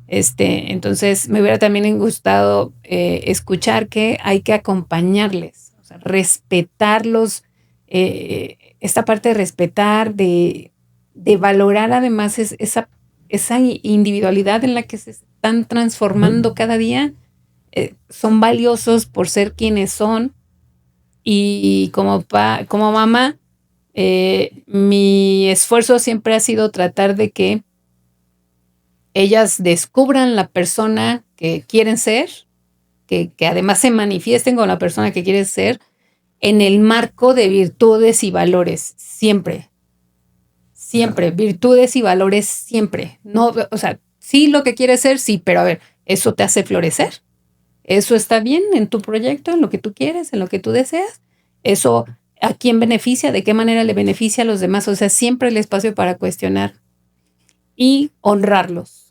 Entonces me hubiera también gustado escuchar que hay que acompañarles, o sea, respetarlos, esta parte de respetar, de valorar además esa individualidad en la que se están transformando cada día. Son valiosos por ser quienes son y como mamá, mi esfuerzo siempre ha sido tratar de que ellas descubran la persona que quieren ser, que además se manifiesten con la persona que quieren ser en el marco de virtudes y valores, siempre, virtudes y valores siempre. No, o sea, sí lo que quieres ser, sí, pero a ver, ¿eso te hace florecer? ¿Eso está bien en tu proyecto, en lo que tú quieres, en lo que tú deseas? ¿Eso a quién beneficia? ¿De qué manera le beneficia a los demás? O sea, siempre el espacio para cuestionar y honrarlos.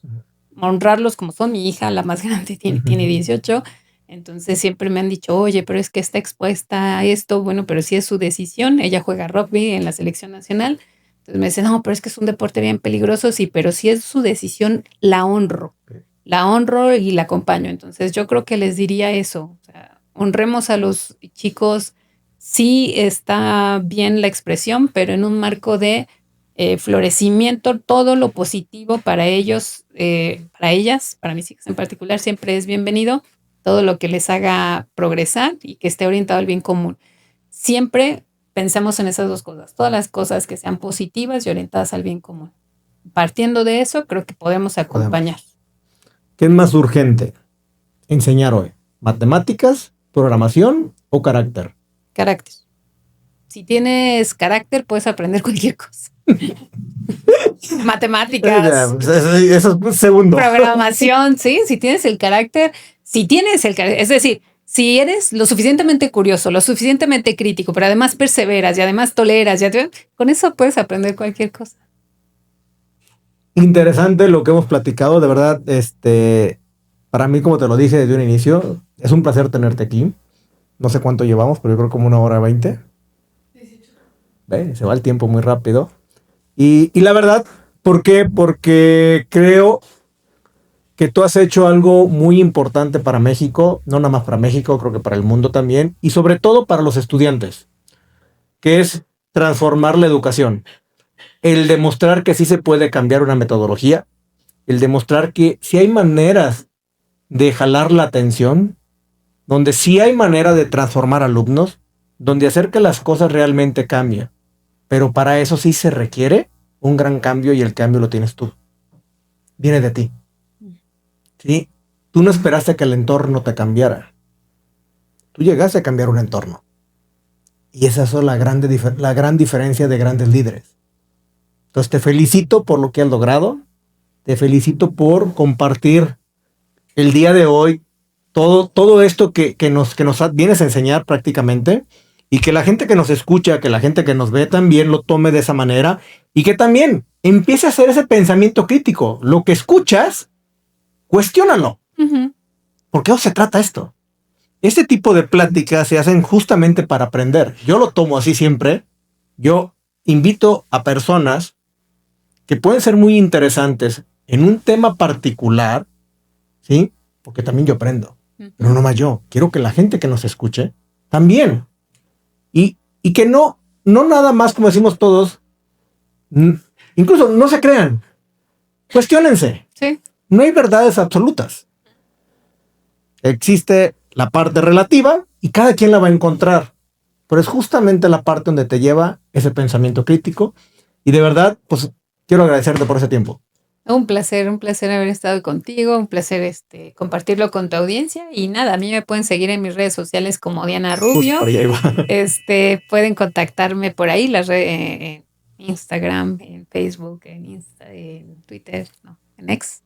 Honrarlos como son. Mi hija, la más grande, tiene 18. Entonces siempre me han dicho, oye, pero es que está expuesta a esto. Bueno, pero sí es su decisión. Ella juega rugby en la selección nacional. Entonces me dice, no, pero es que es un deporte bien peligroso. Sí, pero si es su decisión, la honro. La honro y la acompaño. Entonces yo creo que les diría eso. O sea, honremos a los chicos. Sí está bien la expresión, pero en un marco de florecimiento, todo lo positivo para ellos, para ellas, para mis hijas en particular, siempre es bienvenido. Todo lo que les haga progresar y que esté orientado al bien común. Siempre pensamos en esas 2 cosas. Todas las cosas que sean positivas y orientadas al bien común. Partiendo de eso, creo que podemos acompañar. ¿Qué es más urgente enseñar hoy? ¿Matemáticas, programación o carácter? Carácter. Si tienes carácter, puedes aprender cualquier cosa. Matemáticas. Eso es segundo. Programación, sí. Si tienes el carácter, es decir, si eres lo suficientemente curioso, lo suficientemente crítico, pero además perseveras y además toleras, con eso puedes aprender cualquier cosa. Interesante lo que hemos platicado, de verdad, para mí, como te lo dije desde un inicio, es un placer tenerte aquí. No sé cuánto llevamos, pero yo creo como 1:20. 18. ¿Ve? Se va el tiempo muy rápido. Y la verdad, ¿por qué? Porque creo que tú has hecho algo muy importante para México, no nada más para México, creo que para el mundo también, y sobre todo para los estudiantes, que es transformar la educación. El demostrar que sí se puede cambiar una metodología, el demostrar que sí hay maneras de jalar la atención, donde sí hay manera de transformar alumnos, donde hacer que las cosas realmente cambien. Pero para eso sí se requiere un gran cambio y el cambio lo tienes tú. Viene de ti. ¿Sí? tú no esperaste que el entorno te cambiara. Tú llegaste a cambiar un entorno. Y esa es la gran diferencia de grandes líderes. Entonces te felicito por lo que has logrado. Te felicito por compartir el día de hoy todo esto que nos vienes a enseñar prácticamente. Y que la gente que nos escucha, que la gente que nos ve también lo tome de esa manera. Y que también empiece a hacer ese pensamiento crítico. Lo que escuchas, cuestiónalo. Uh-huh. ¿Por qué se trata esto? Este tipo de pláticas se hacen justamente para aprender. Yo lo tomo así siempre. Yo invito a personas que pueden ser muy interesantes en un tema particular, ¿sí? Porque también yo aprendo. Pero no más yo. Quiero que la gente que nos escuche también. Y que no nada más, como decimos todos, incluso no se crean. Cuestiónense. Sí. No hay verdades absolutas. Existe la parte relativa y cada quien la va a encontrar. Pero es justamente la parte donde te lleva ese pensamiento crítico. Y de verdad, pues quiero agradecerte por ese tiempo. Un placer haber estado contigo, un placer compartirlo con tu audiencia. Y nada, a mí me pueden seguir en mis redes sociales como Diana Rubio. Por ahí va. Pueden contactarme por ahí, en Instagram, en Facebook, en Twitter, no, en X.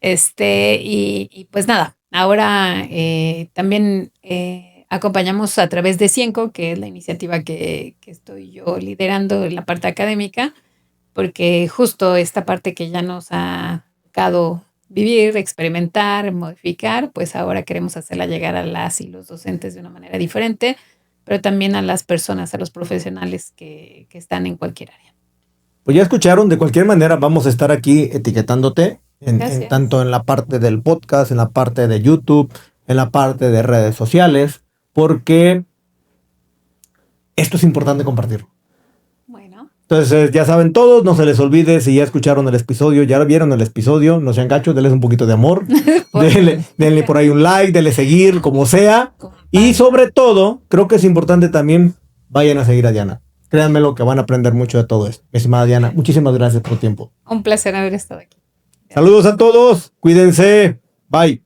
Y pues nada, ahora también acompañamos a través de Cienco, que es la iniciativa que estoy yo liderando en la parte académica, porque justo esta parte que ya nos ha tocado vivir, experimentar, modificar, pues ahora queremos hacerla llegar a las y los docentes de una manera diferente, pero también a las personas, a los profesionales que están en cualquier área. Pues ya escucharon, de cualquier manera vamos a estar aquí etiquetándote, tanto en la parte del podcast, en la parte de YouTube, en la parte de redes sociales, porque esto es importante compartirlo. Bueno. Entonces, ya saben todos, no se les olvide, si ya escucharon el episodio, ya vieron el episodio, no sean gachos, denles un poquito de amor, denle por ahí un like, denle seguir, como sea. Y sobre todo, creo que es importante también, vayan a seguir a Diana. Créanmelo que van a aprender mucho de todo esto. Mi estimada Diana, muchísimas gracias por tu tiempo. Un placer haber estado aquí. Saludos a todos, cuídense, bye.